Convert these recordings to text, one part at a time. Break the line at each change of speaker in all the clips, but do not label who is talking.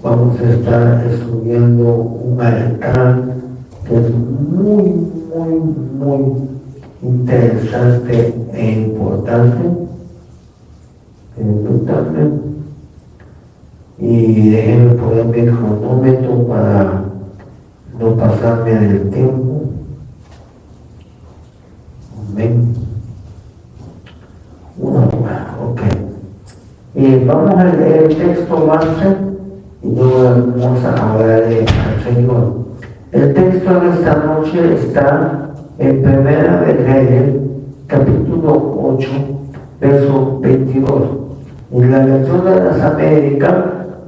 vamos a estar estudiando un altar que es muy interesante e importante. Y déjenme poner mi cronómetro para no pasarme del tiempo. Amén. Ok. Y vamos a leer el texto base y luego vamos a orarle al Señor. El texto de esta noche está en Primera de Reyes, capítulo 8, verso 22. En la versión de las Américas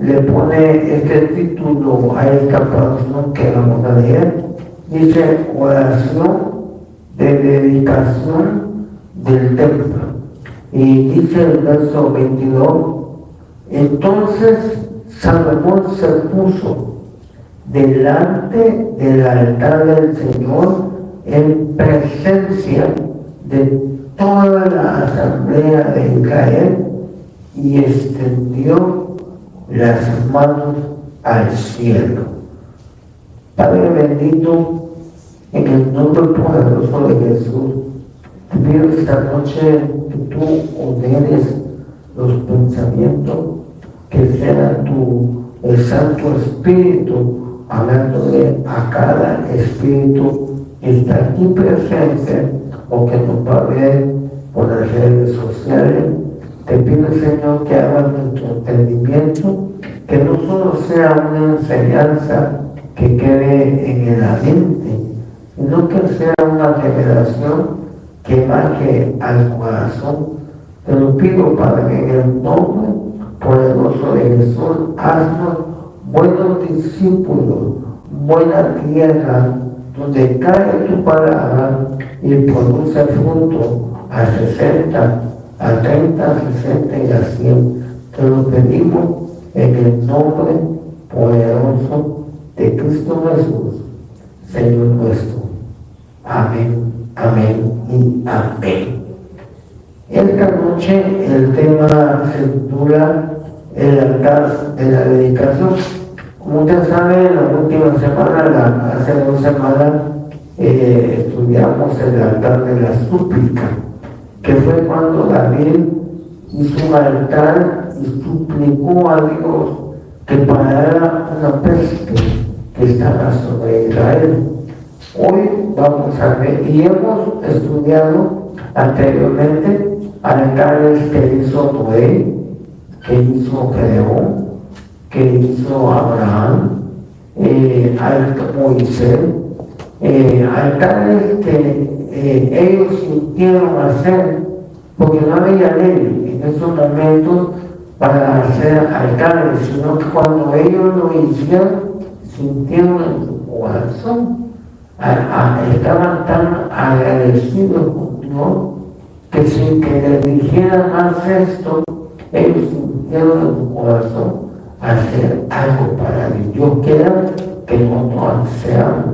le pone este título a esta porción que vamos a leer. Dice: oración de dedicación del templo. Y dice el verso 22: entonces Salomón se puso delante del altar del Señor en presencia de toda la asamblea de Israel y extendió las manos al cielo. Padre bendito, en el nombre poderoso de Jesús, te pido esta noche que tú ordenes los pensamientos, que sea el Santo Espíritu hablándole a cada espíritu que está aquí presente o que nos va a ver por las redes sociales. Te pido, Señor, que hagas nuestro entendimiento, que no solo sea una enseñanza que quede en la mente, sino que sea una revelación que baje al corazón. Te lo pido, Padre, en el nombre poderoso de Jesús. Haznos buenos discípulos, buena tierra, donde cae tu palabra y produce fruto a 60, a 30, a 60 y a 100. Te lo pedimos en el nombre poderoso de Cristo Jesús, Señor nuestro. Amén, amén y amén. Esta noche el tema se titula el altar de la dedicación. Como usted sabe, la última semana, hace 2 semanas, estudiamos el altar de la súplica, que fue cuando David hizo un altar y suplicó a Dios que parara una peste que estaba sobre Israel. Hoy vamos a ver, y hemos estudiado anteriormente altares que hizo Noé, que hizo Gedeón, que hizo Abraham, Moisés, altares que ellos sintieron hacer, porque no había ley en esos momentos para hacer altares, sino que cuando ellos lo hicieron, sintieron en su corazón, estaban tan agradecidos con Dios que sin que les dijeran más esto, ellos sintieron en su corazón hacer algo para Dios. Dios quiere que nosotros seamos,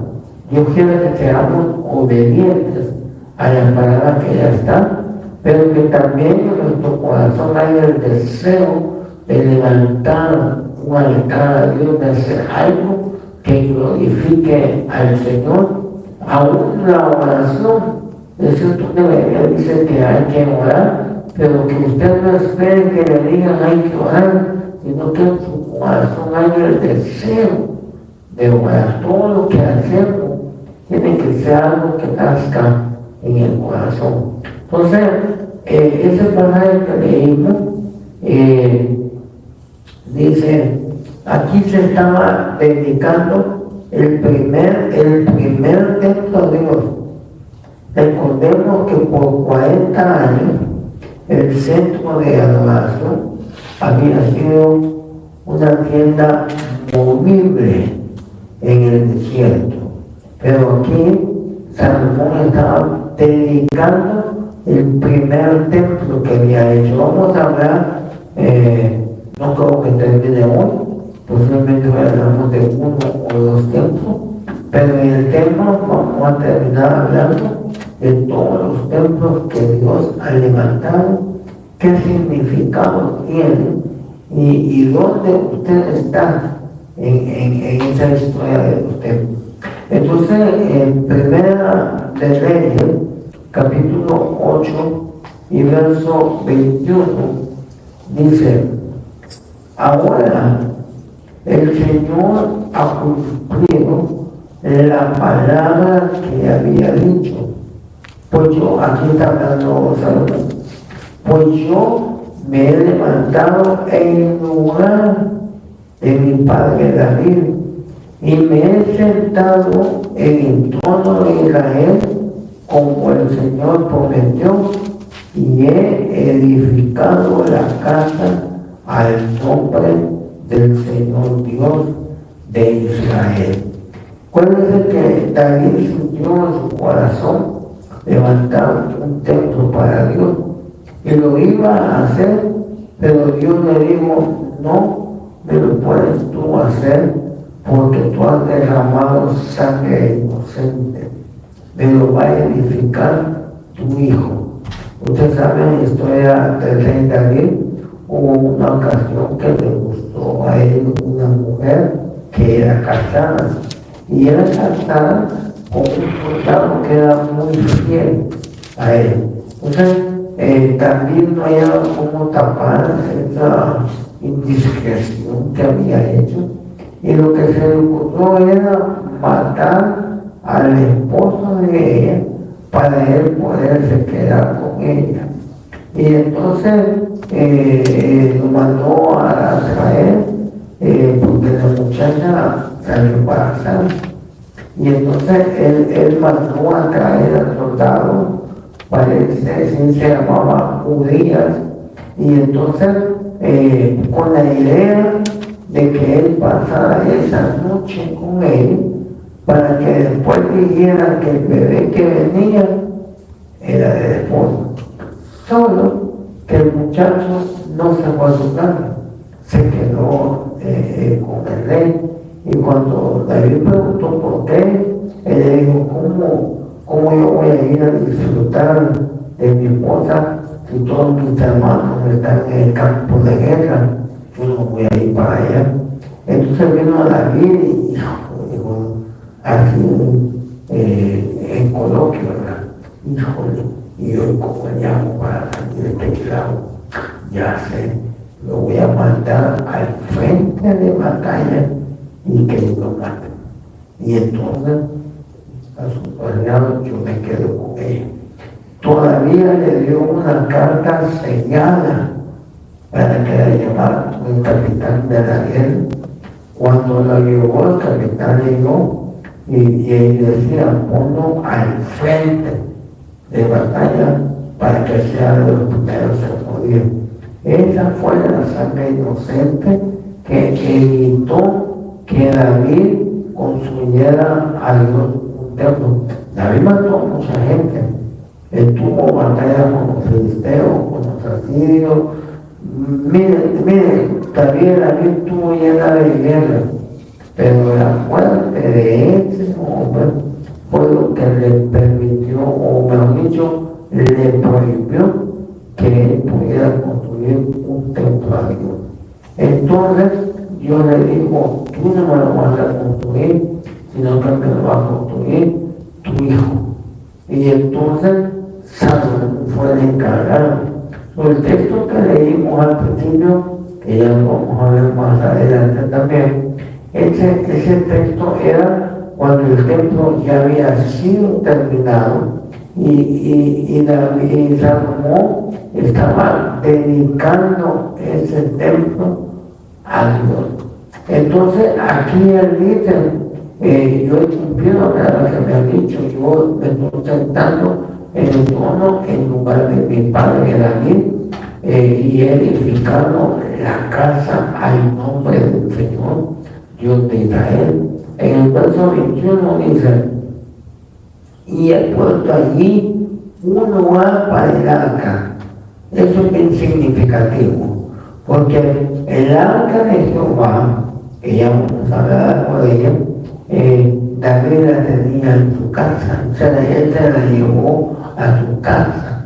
Dios quiere que seamos obedientes a la palabra que ya está, pero que también en nuestro corazón haya el deseo de levantar un altar a Dios, de hacer algo que glorifique al Señor. Aún la oración, es cierto que la Biblia dice que hay que orar, pero que usted no espere que le digan hay que orar, sino que en su corazón haya el deseo de orar. Todo lo que hacemos tiene que ser algo que nazca en el corazón. Entonces, ese pasaje que leímos dice, aquí se estaba dedicando el primer templo a Dios. Recordemos que por 40 años el centro de adoración había sido una tienda movible en el desierto, pero aquí Salomón estaba dedicando el primer templo que había hecho. Vamos a hablar, no creo que termine hoy, posiblemente hablamos de 1 o 2 templos, pero en el tema vamos a terminar hablando de todos los templos que Dios ha levantado, qué significado tienen y dónde usted está en esa historia de los templos. Entonces, en Primera de Reyes, capítulo 8 y verso 21, dice: ahora el Señor ha cumplido la palabra que había dicho. Pues yo, aquí está hablando Salomón, pues yo me he levantado en lugar de mi padre David y me he sentado en el trono de Israel como el Señor prometió, y he edificado la casa al nombre del Señor Dios de Israel. Acuérdense que David sintió en su corazón levantar un templo para Dios y lo iba a hacer, pero Dios le dijo: no me lo puedes tú hacer, porque tú has derramado sangre inocente, me lo va a edificar tu hijo. Ustedes saben la historia del rey David. Hubo una ocasión que le gustó a él una mujer que era casada, y era casada con un soldado que era muy fiel a él. Entonces, también no había cómo tapar esa indiscreción que había hecho, y lo que se le ocurrió era matar al esposo de ella para él poderse quedar con ella. Y entonces lo mandó a traer, porque la muchacha salió embarazada. Y entonces él mandó a traer al soldado, parece que se llamaba Urias, y entonces con la idea de que él pasara esa noche con él, para que después dijera que el bebé que venía era de esposo. Solo que el muchacho no se fue a su casa, se quedó con el rey. Y cuando David preguntó por qué, él le dijo: ¿cómo yo voy a ir a disfrutar de mi esposa si todos mis hermanos están en el campo de guerra? Yo no voy a ir para allá. Entonces vino David y dijo así en coloquio, ¿verdad? Híjole, y hoy como llamo para salir de este lado, ya sé, lo voy a mandar al frente de batalla y que lo maten. Y entonces a sus aliados yo me quedo con ellos. Todavía le dio una carta sellada para que la llevara el capitán de la guerra. Cuando la llevó, el capitán llegó y él decía: ponlo al frente de batalla para que sea de los primeros en morir. Esa fue la sangre inocente que evitó que David construyera a Dios un templo. David mató a mucha gente. Él tuvo batalla con los filisteos, con los asirios. Miren, David estuvo llena de guerra, pero la muerte de ese hombre fue lo que le permitió, o mejor dicho, le prohibió que él pudiera construir un templo a Dios. Entonces Dios le dijo: tú no me lo vas a construir, sino que me lo va a construir tu hijo. Y entonces Salomón fue el encargado. El texto que leímos al principio, que ya lo vamos a ver más adelante también, ese texto era cuando el templo ya había sido terminado y Salomón estaba dedicando ese templo a Dios. Entonces aquí él dice: yo he cumplido lo que me ha dicho, yo me estoy sentando en el trono en lugar de mi padre David, y he edificado la casa al nombre del Señor Dios de Israel. En el verso 21 dice: y he puesto allí un lugar para el arca. Eso es bien significativo, porque el arca de Jehová, que ya vamos a hablar por ella, David la tenía en su casa, él se la llevó a su casa.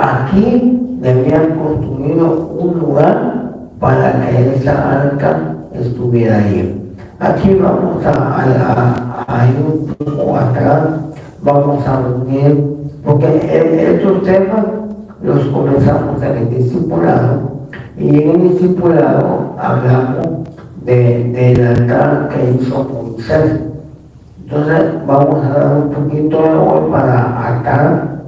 Aquí debían construir un lugar para que esa arca estuviera ahí. Aquí vamos a ir un poco atrás, vamos a unir, porque estos temas los comenzamos en el discipulado, y en el discipulado hablamos del altar que hizo Moisés. Entonces vamos a dar un poquito de hoy para atar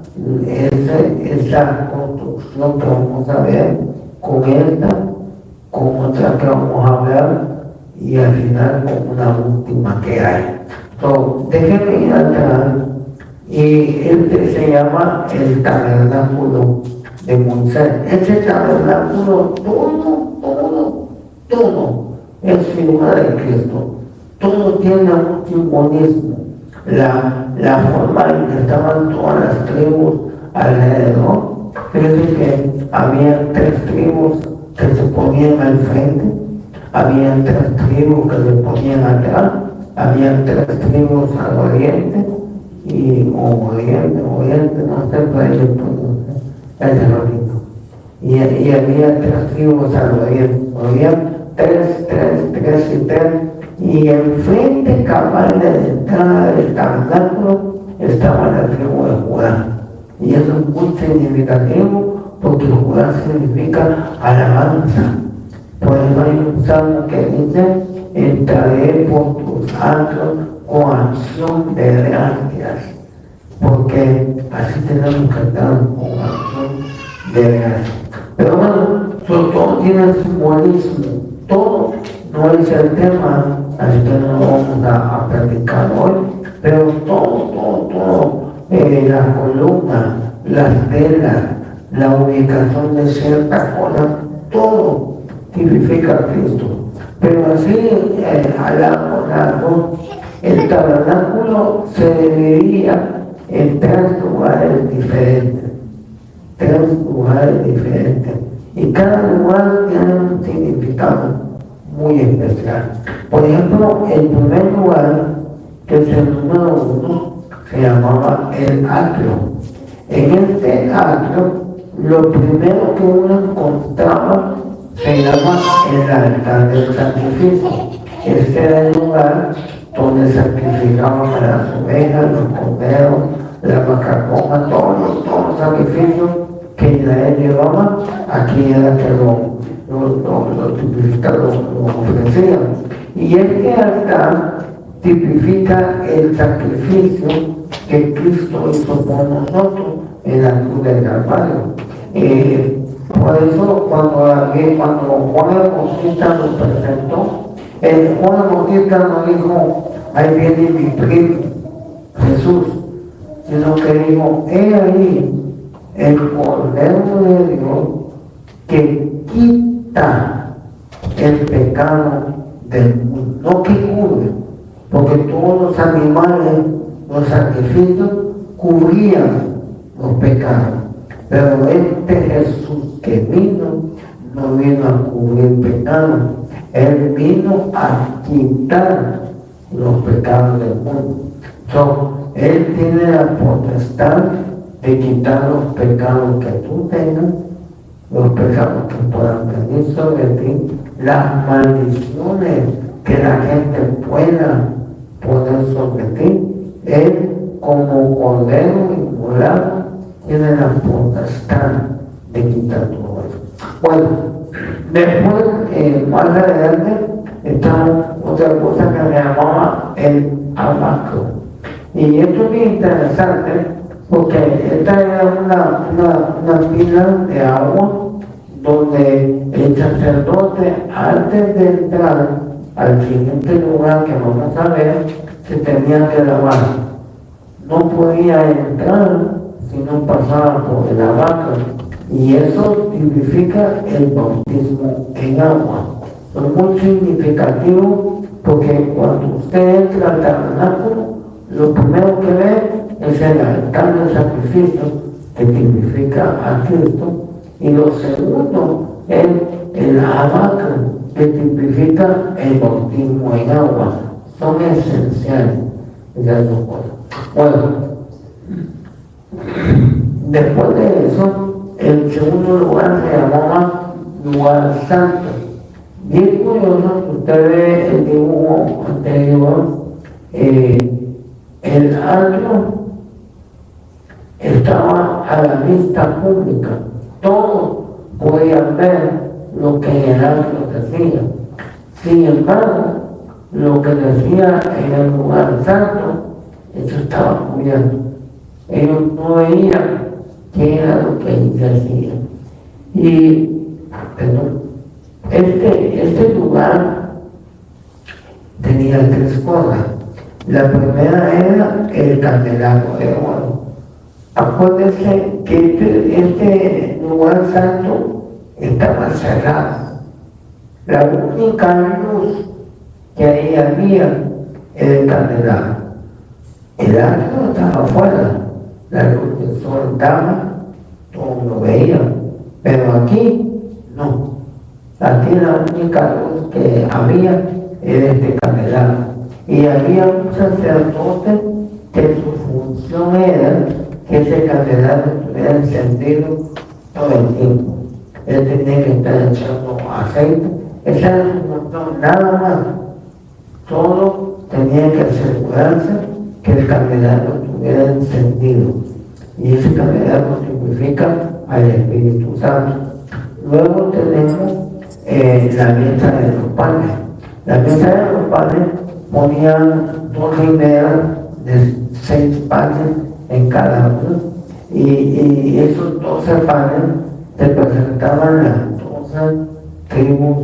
esa construcción que vamos a ver con esta, con otra que vamos a hablar y al final con una última que hay. Entonces, déjenme ir atrás, y este se llama el tabernáculo de Moisés. Ese tabernáculo, todo es figura de Cristo. Todo tiene un simbolismo. La forma en que estaban todas las tribus alrededor. Fíjense que había 3 tribus que se ponían al frente, había 3 tribus que se ponían atrás, había 3 tribus al oriente, oriente, no sé, por ahí es el oriente. Y había 3 tribus al oriente, había 3 y 3. Y enfrente, cabal de la entrada del tabernáculo, estaba la tribu de Judá. Y eso es muy significativo, porque Judá significa alabanza. Por eso hay un salmo que dice: entraré por tus atrios con acción de gracias. Porque así tenemos que estar con acción de gracias. Pero bueno, todo tiene simbolismo. Todo no es el tema, así que no vamos a platicar hoy, pero todo, las columnas, las velas, la ubicación de ciertas cosas, todo tipifica a Cristo. Pero así, a largo, el tabernáculo se dividía en 3 lugares diferentes. 3 lugares diferentes. Y cada lugar tiene un significado muy especial. Por ejemplo, el primer lugar, que es el número 1, se llamaba el atrio. En este atrio, lo primero que uno encontraba se llama el altar del sacrificio. Este era el lugar donde sacrificaban a las ovejas, los corderos, la vaca, todos los sacrificios que Israel llevaba. Aquí era que lo ofrecían. Y este altar tipifica el sacrificio que Cristo hizo por nosotros en la cruz del Calvario. Por eso cuando Juan el Bautista lo presentó, Juan el Bautista no dijo: ahí viene mi primo Jesús, sino que dijo: he ahí el Cordero de Dios que quita el pecado del mundo, no que cubre, porque todos los animales, los sacrificios cubrían los pecados, pero este Jesús que vino, no vino a cubrir pecados, Él vino a quitar los pecados del mundo. Él tiene la potestad de quitar los pecados que tú tengas, los pecados que puedan venir sobre ti, las maldiciones que la gente pueda poner sobre ti. Él, como Cordero inmolado, tiene la potestad de quitar todo eso. Bueno, después, más adelante, está otra cosa que me llamaba el abacro. Y esto es bien interesante, porque esta era una pila de agua donde el sacerdote, antes de entrar al siguiente lugar que vamos a ver, se tenía que lavar. No podía entrar si no pasaba por el abacro. Y eso significa el bautismo en agua. Es muy significativo, porque cuando usted entra al tabernáculo, lo primero que ve es el altar del sacrificio, que significa a Cristo, y lo segundo es el abacro, que tipifica el bautismo en agua. Son esenciales esas dos cosas. Bueno, después de eso, el segundo lugar se llamaba lugar santo. Y es curioso que usted ve el dibujo anterior, el atrio estaba a la vista pública, todos podían ver lo que en el atrio decía. Sin embargo, lo que decía en el lugar santo, eso estaba cubierto. Ellos no veían qué era lo que decía. Y este lugar tenía 3 cosas. La primera era el candelabro de oro. Acuérdense que este lugar santo estaba cerrado. La única luz que ahí había era el candelabro. El atrio estaba afuera, la luz del sol estaba, todos lo veían, pero aquí no. Aquí la única luz que había era este candelabro. Y había un sacerdote que su función era que ese candelabro estuviera encendido todo el tiempo. Él tenía que estar echando aceite. Esa era su función, nada más. Todo tenía que asegurarse que el candelabro estuviera encendido. Y ese candelabro significa al Espíritu Santo. Luego tenemos la mesa de los panes. La mesa de los panes ponían 2 hileras de 6 panes en cada uno, y esos 12 panes representaban las 12 tribus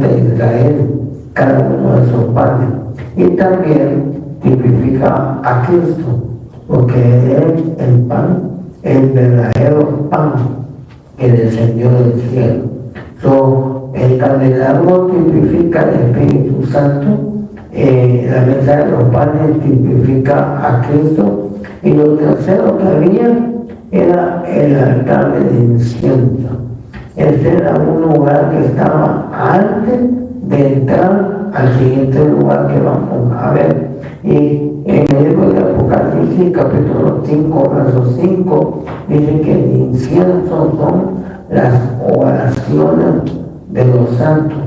de Israel, cada uno de esos panes. Y también tipifica a Cristo, porque es el pan, el verdadero pan que descendió del cielo. El candelabro tipifica al Espíritu Santo, la mesa de los panes tipifica a Cristo, y lo tercero que había era el altar de incienso. Este era un lugar que estaba antes de entrar al siguiente lugar que vamos a ver. Y en el libro de Apocalipsis, capítulo 5, verso 5, dice que el incienso son las oraciones de los santos,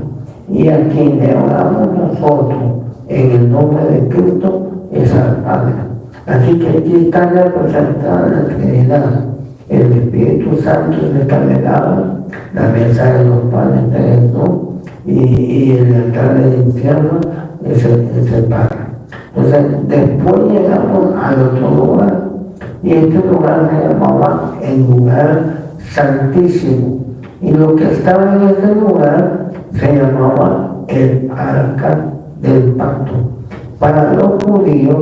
y a quien le oramos nosotros en el nombre de Cristo es al Padre. Así que aquí está representada la Trinidad: el Espíritu Santo es el candelabro, la mesa de los panes de Jesús, y el altar del infierno es el Padre. Entonces, después llegamos al otro lugar, y este lugar se llamaba el lugar santísimo, y lo que estaba en este lugar se llamaba el arca del pacto. Para los judíos,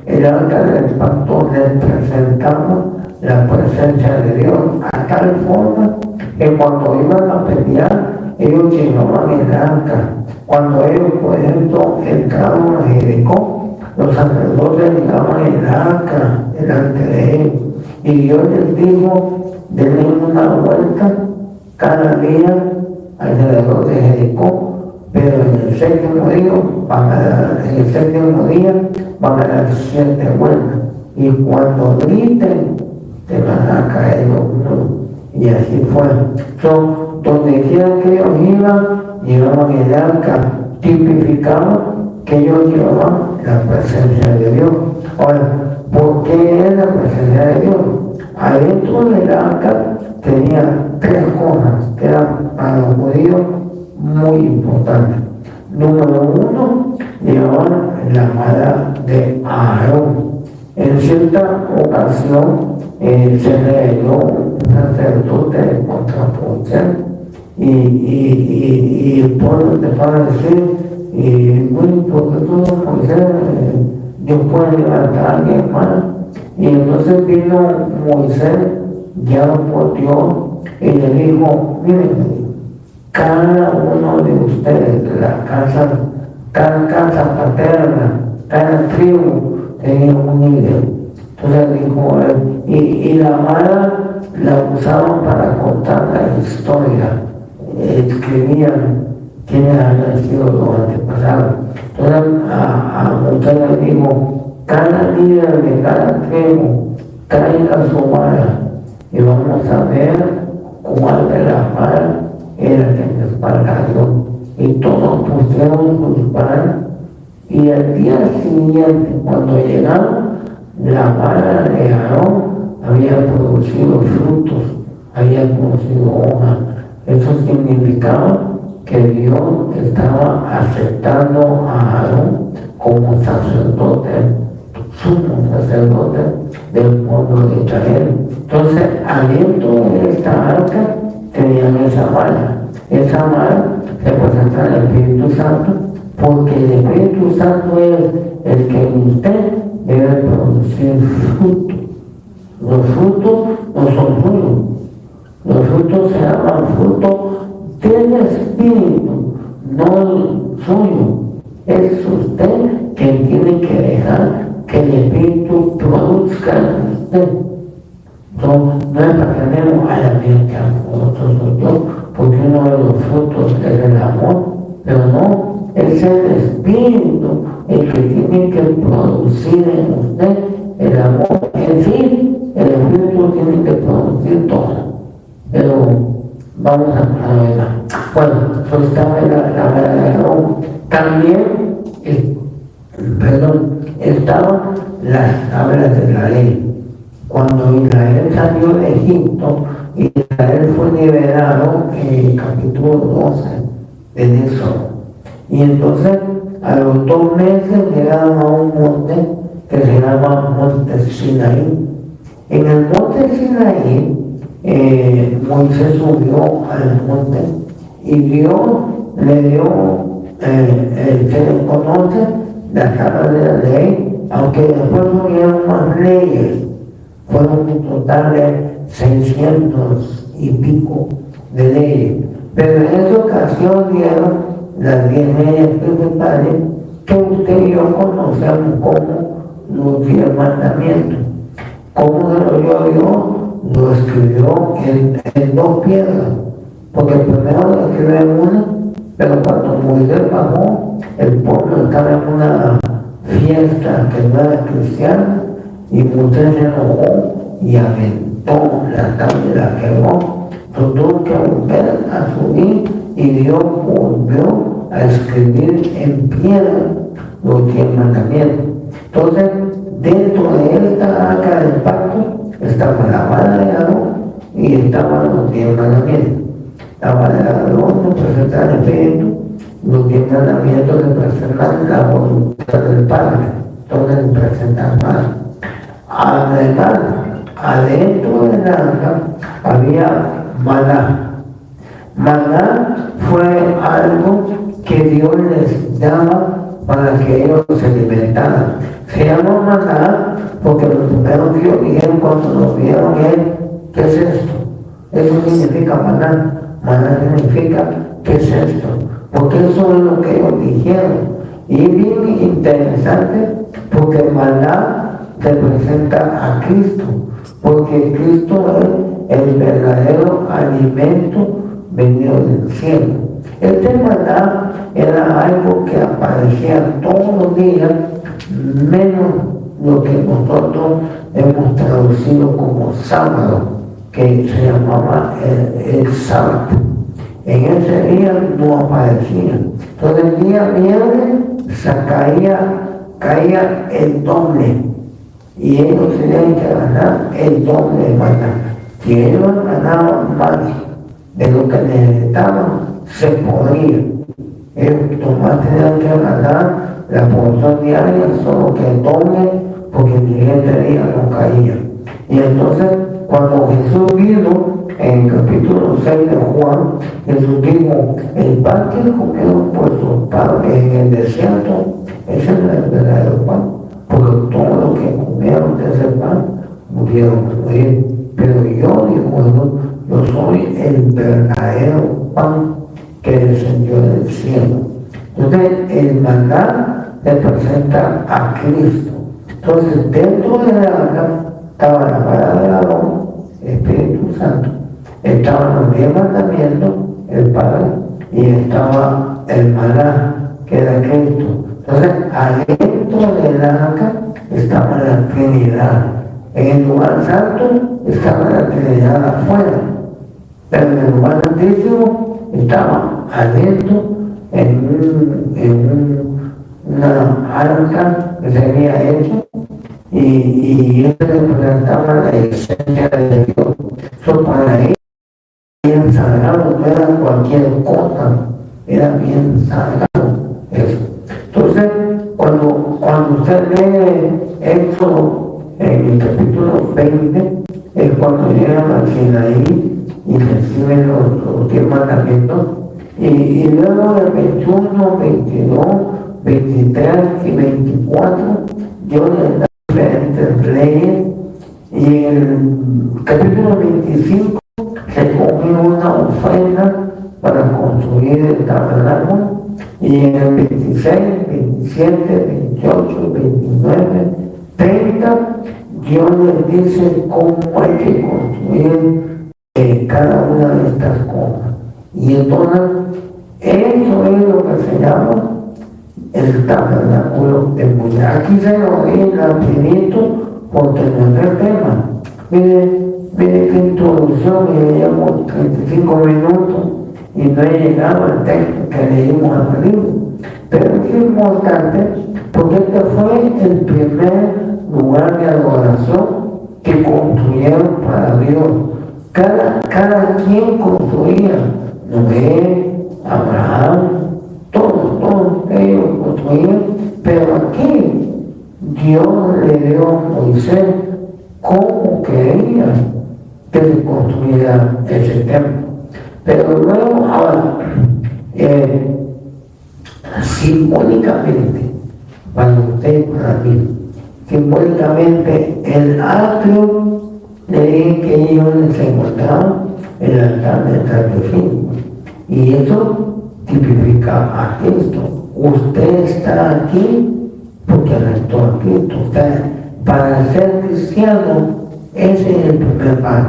el arca del pacto representaba la presencia de Dios, a tal forma que cuando iban a pelear, ellos llevaban el arca. Cuando ellos, por ejemplo, entraron a Jericó, los sacerdotes llevaban el arca delante de ellos, y Dios les dijo: denle una vuelta cada día alrededor de Jericó, pero en el séptimo día van a dar 7 vueltas, y cuando griten te van a caer los muros. Y así fue. Donde quiera que ellos iban, llevaban el arca, tipificaba que ellos llevaban la presencia de Dios. Ahora, ¿por qué es la presencia de Dios? Adentro del arca tenía 3 cosas que eran para los judíos muy importantes. Número 1, llevaban la vara de Aarón. En cierta ocasión se rebeló un sacerdote contra Moisés, y el pueblo empezó a decir: ¿por qué tú, Moisés, Dios puede levantar a alguien más? Y entonces vino Moisés, guiado por Dios, y le dijo: miren, cada uno de ustedes, de cada casa paterna, cada tribu tenía un líder. Entonces dijo él, y la vara la usaban para contar la historia, escribían quiénes habían sido los antepasados. Entonces a Moisés le dijo: cada líder de cada tribu traiga su vara, y vamos a ver cuál de la vara era que respaldaron, y todos pusieron sus varas, y al día siguiente, cuando llegaron, la vara de Aarón había producido frutos, había producido hojas. Eso significaba que Dios estaba aceptando a Aarón como sacerdote, sumo sacerdote del pueblo de Israel. Entonces, adentro de esta arca tenían esa vara. Esa vara representa al Espíritu Santo, porque el Espíritu Santo es el que en usted debe producir frutos. Los frutos no son suyos. Los frutos se llaman frutos del Espíritu, no suyo. Es usted quien tiene que dejar que el Espíritu produzca en usted. No es para tener a la mente a nosotros soy yo, porque uno de los frutos es el amor, pero no, es el Espíritu el que tiene que producir en usted el amor. En sí, el Espíritu tiene que producir todo. Pero vamos a ver. Bueno, pues estaba la verdadera. También, estaban las tablas de la ley. Cuando Israel salió de Egipto, Israel fue liberado en el capítulo 12 de Éxodo. Y entonces, a los 2 meses llegaron a un monte que se llama Monte Sinaí. En el monte Sinaí, Moisés subió al monte y Dios le dio, se le conoce la tabla de la ley, aunque después hubieron más leyes. Fueron un total de 600 y pico de leyes. Pero en esa ocasión dieron las 10 leyes principales que usted y yo conocemos como los 10 mandamientos. ¿Cómo se lo dio Dios? Lo escribió en 2 piedras, porque primero lo escribió en una, pero cuando Moisés bajó, el pueblo estaba en una fiesta que no era cristiana, y Moisés se enojó y aventó la tabla y la quebró. Tuvo que volver a subir y Dios volvió a escribir en piedra los 10 mandamientos. Entonces, dentro de esta arca del pacto estaba la vara de Aarón y estaban los 10 mandamientos. La vara de Aarón representa el Espíritu, los 10 mandamientos representan la voluntad del Padre, entonces representan más. Además, adentro del arca había maná. Maná fue algo que Dios les daba para que ellos se alimentaran. Se llama maná porque los primeros que ellos dijeron cuando lo vieron ¿qué es esto? Eso significa maná. Maná significa ¿qué es esto? Porque eso es lo que ellos dijeron. Y es bien interesante porque maná representa a Cristo, porque Cristo es el verdadero alimento venido del cielo. Este maná era algo que aparecía todos los días, menos lo que nosotros hemos traducido como sábado, que se llamaba el sábado. En ese día no aparecía. Entonces el día viernes caía el doble. Y ellos tenían que ganar el doble de maná. Si ellos ganaban más de lo que necesitaban, se podría. Ellos nomás tenían que ganar la porción diaria, solo que el doble, porque el siguiente día no caía. Y entonces, cuando Jesús vino, en el capítulo 6 de Juan, Jesús dijo: el pan que comieron vuestros padres en el desierto, ese no es el verdadero pan, porque todo lo que comieron de ese pan murieron morir. Pero yo, dijo, yo soy el verdadero pan que descendió del cielo. Entonces, el maná representa a Cristo. Entonces, dentro de la arca estaba la vara de Aarón, el Espíritu Santo, estaban los 10 mandamientos, el Padre, y estaba el maná, que era Cristo. Entonces, adentro del arca estaba la Trinidad. En el lugar santo estaba la Trinidad afuera. pero en el lugar santísimo estaba adentro en una arca que se había hecho y eso representaba la esencia de Dios. Eso para él bien sagrado, no era cualquier cosa, era bien sagrado eso. Entonces, cuando usted lee Éxodo en el capítulo 20, es cuando llegan al Sinaí y reciben los 10 mandamientos, y luego del 21, 22, 23 y 24, Dios les da diferentes leyes, y en el capítulo 25 se cogió una ofrenda para construir el tabernáculo, y en el 26, 27, 28, 29, 30, Dios les dice cómo hay que construir cada una de estas cosas. Y entonces, eso es lo que se llama el tabernáculo de Moisés. Aquí se lo di rapidito porque no es el tema. Mire qué introducción, y llevamos 35 minutos y no he llegado al texto que leímos al libro. Pero es importante porque este fue el primer lugar de adoración que construyeron para Dios. Cada quien construía, Noé, Abraham, todos ellos construían, pero aquí Dios le dio a Moisés cómo quería que se construyera ese templo. Pero luego, ahora, simbólicamente, para usted y para mí, simbólicamente el atrio de que ellos se encontraban el altar del sacrificio, y eso tipifica a Cristo. Usted está aquí porque arrestó a Cristo. O sea, para ser cristiano, ese es el primer paso,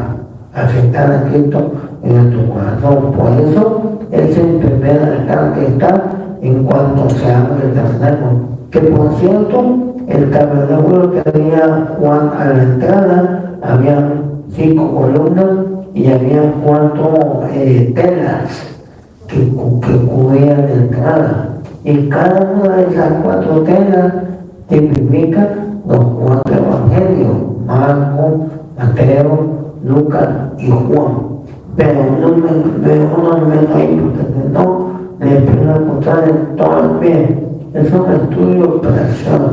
aceptar a Cristo en tu corazón. Por eso es el primer altar que está en cuanto se abre el tabernáculo. Que por cierto, el tabernáculo tenía a la entrada, había 5 columnas y había 4 telas que cubrían la entrada. Y cada una de esas 4 telas tipifica los 4 evangelios: Marcos, Mateo, Lucas y Juan. Pero no me ahí porque no le pido encontrar en todo el pie. Es un estudio precioso,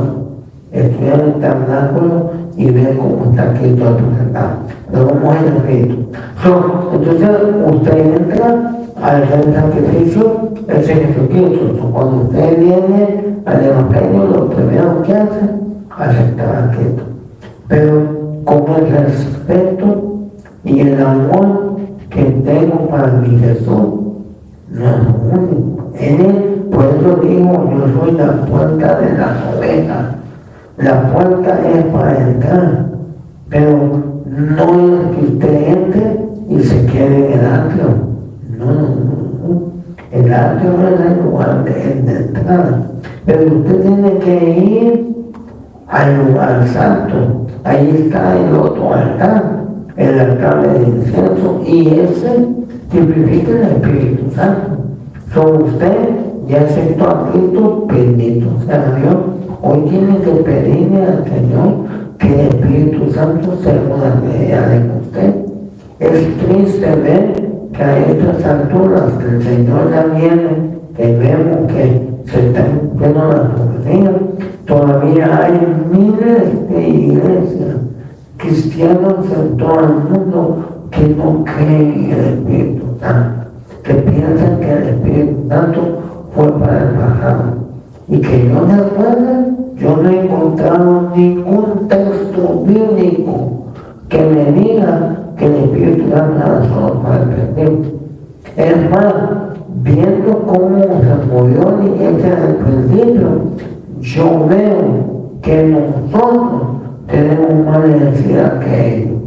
estudiar el tabernáculo y ver cómo está Cristo representado. Pero vamos a ir repito. Entonces usted entra al gran sacrificio, ese es Jesucristo. Cuando usted viene al Evangelio, lo primero que hace es aceptar a Cristo. Pero con el respeto y el amor que tengo para mi Jesús, no es lo único. Por eso digo, yo soy la puerta de las ovejas. La puerta es para entrar, pero no es que usted entre y se quede en el atrio. No. El atrio no es el lugar de entrada, pero usted tiene que ir al lugar santo. Ahí está el otro altar, el altar de incienso, y ese tipifica el Espíritu Santo. Usted ya aceptó a Cristo, bendito sea Dios. Hoy tiene que pedirle al Señor que el Espíritu Santo se rodea en usted. Es triste ver que a estas alturas el Señor ya viene, que vemos que se están cumpliendo las profecías. Todavía hay miles de iglesias cristianos en todo el mundo que no creen en el Espíritu Santo, que piensan que el Espíritu Santo fue para el pasado. Y que yo recuerde, yo no he encontrado ningún texto bíblico que me diga que el Espíritu Santo era solo para el presente. Es más, viendo cómo se murió la iglesia en el principio, yo veo que nosotros tenemos más necesidad que ellos.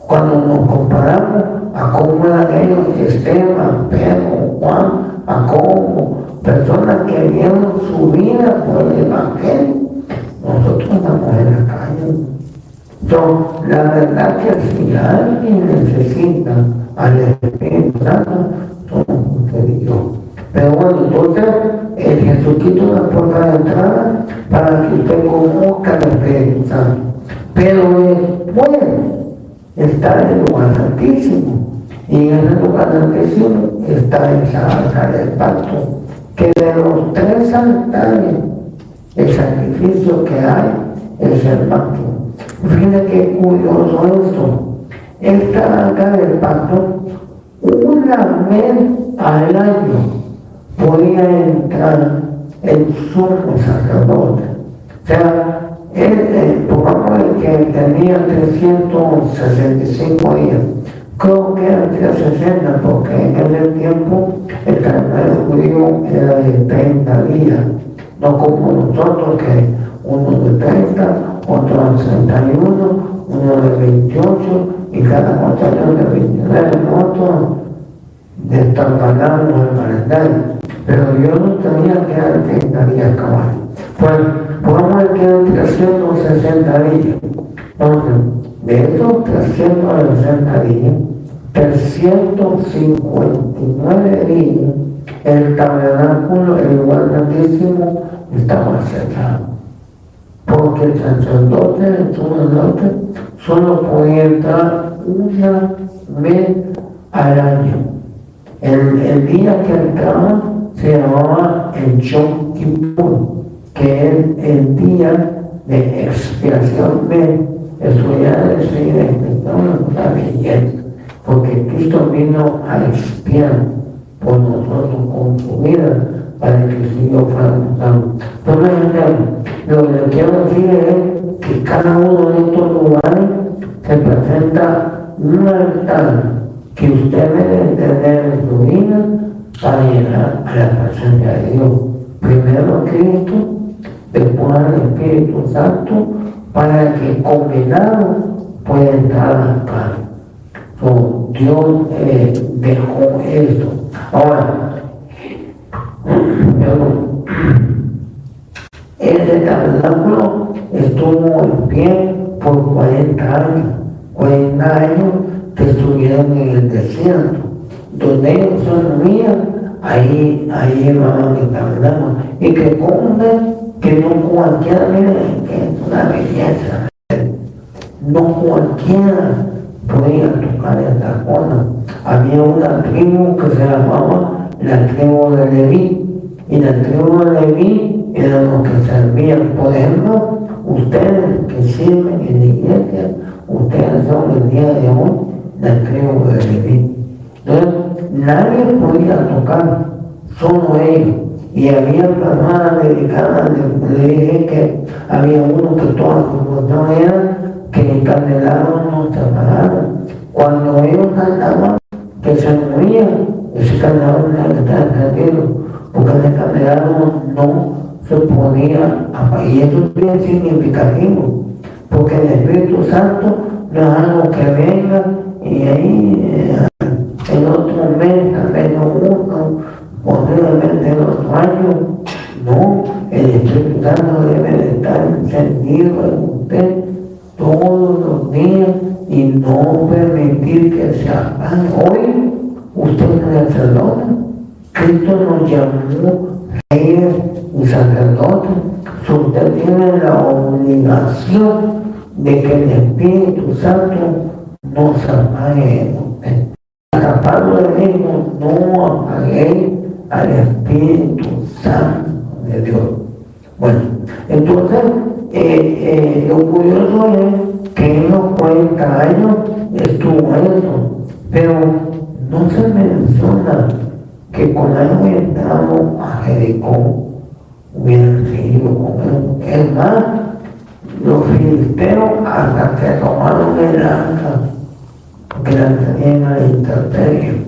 Cuando nos comparamos a cómo eran ellos, Esteban, Pedro, Juan, Jacobo, personas que dieron su vida por el Evangelio, nosotros estamos en la calle. Entonces, la verdad que si alguien necesita al Espíritu entrando, somos usted y yo. Pero bueno, entonces el Jesucristo es la puerta de entrada para que usted conozca el Espíritu Santo. Pero después está en el lugar santísimo. Y en ese lugar santísimo está esa arca del pacto, que de los 3 altares, el sacrificio que hay es el pacto. Fíjense qué curioso esto. Esta arca del pacto, una vez al año podía entrar el sumo sacerdote. O sea, pongamos que tenía 365 días. Creo que era 360 porque en ese tiempo el calendario judío era de 30 días. No como nosotros que uno de 30, otro de 31, uno de 28 y cada 4 años de 29, nosotros destartalamos el calendario. Pero yo no tenía que dar 30 días cabal. Pues pongamos que eran 360 días. Entonces, de esos 360 días, 359 días, el tabernáculo, el lugar santísimo, estaba cerrado. Porque el sacerdote solo podía entrar una vez al año. El día que entraba se llamaba el Yom Kippur, que es el día de expiación de eso. Ya decía una belleza, porque Cristo vino a expiar por nosotros con su vida para que si yo fuera salvo. Entonces, lo que le quiero decir es que cada uno de estos lugares se presenta un altar que usted debe tener en su vida para llegar a la presencia de Dios. Primero Cristo, después al Espíritu Santo, para que combinado pueda entrar al Padre. Dios dejó esto. Ahora, ese tabernáculo estuvo en pie por 40 años. 40 años que estuvieron en el desierto. Donde ellos se reunían, ahí llevaban el tabernáculo. Y que conste que no cualquiera, miren, que es una belleza. No cualquiera podía tocar esta cosa. Había una tribu que se llamaba la tribu de Leví. Y la tribu de Leví eran los que servían. Por ejemplo, ustedes que sirven en la iglesia, ustedes son el día de hoy la tribu de Leví. Entonces, nadie podía tocar, solo ellos. Y había personas dedicadas, le dije que había uno que toda su función era que el candelabro no se apagara. Cuando ellos cantaban, que se movían, ese candelabro tenía que estar encendido, porque ese candelabro no se podía apagar. Y eso es bien significativo, porque el Espíritu Santo no es algo que venga y ahí en otro mes, tal vez no uno, posiblemente en otro año. No, el Espíritu Santo debe de estar encendido en usted todos los días y no permitir que se apague. Hoy usted es sacerdote. Cristo nos llamó reyes y sacerdotes. Usted tiene la obligación de que el Espíritu Santo no se apague en usted. A Pablo le dijo, no apaguéis al Espíritu Santo de Dios. Bueno, entonces, lo curioso es que en los 40 años estuvo eso, pero no se menciona que cuando ellos entramos a Jericó hubieran seguido con él. Es más, los filisteos hasta se tomaron el arca porque la tenían a la intemperie.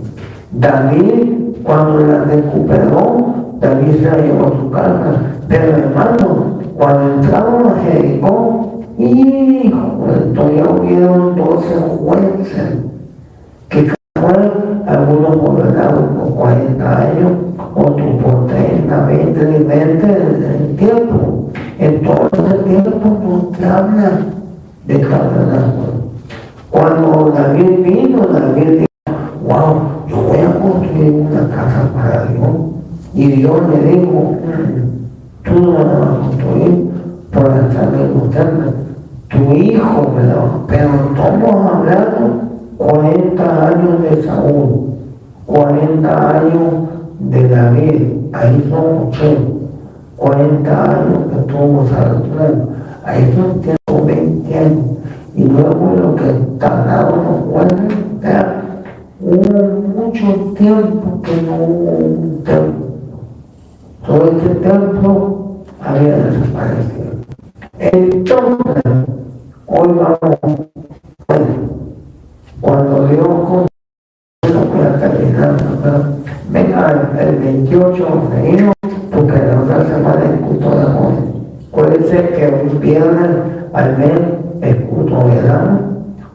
David, cuando la recuperó, David se la llevó a su casa. Pero hermano, cuando entraron a Jericó, hijo, todavía hubieron 12 jueces que algunos gobernaron por 40 años, otros por 30, 20 y 20 del tiempo. En todo ese tiempo no se habla de tabernáculo. Cuando David vino, David dijo, wow, yo voy a construir una casa para Dios. Y Dios le dijo, tú no la vas a construir por la sangre inocente, tu hijo me la va. Pero estamos hablando 40 años de Saúl, 40 años de David, ahí son 80, 40 años que tuvo Salomón, ahí son 120 años. Y luego lo que tardaron los jueces, hubo mucho tiempo que no hubo un templo. Todo este templo había desaparecido. Entonces, hoy vamos, cuando Dios para terminar, venga el 28 seguimos, porque la otra semana es culto de jóvenes. Puede ser que un viernes al mes es culto de verano,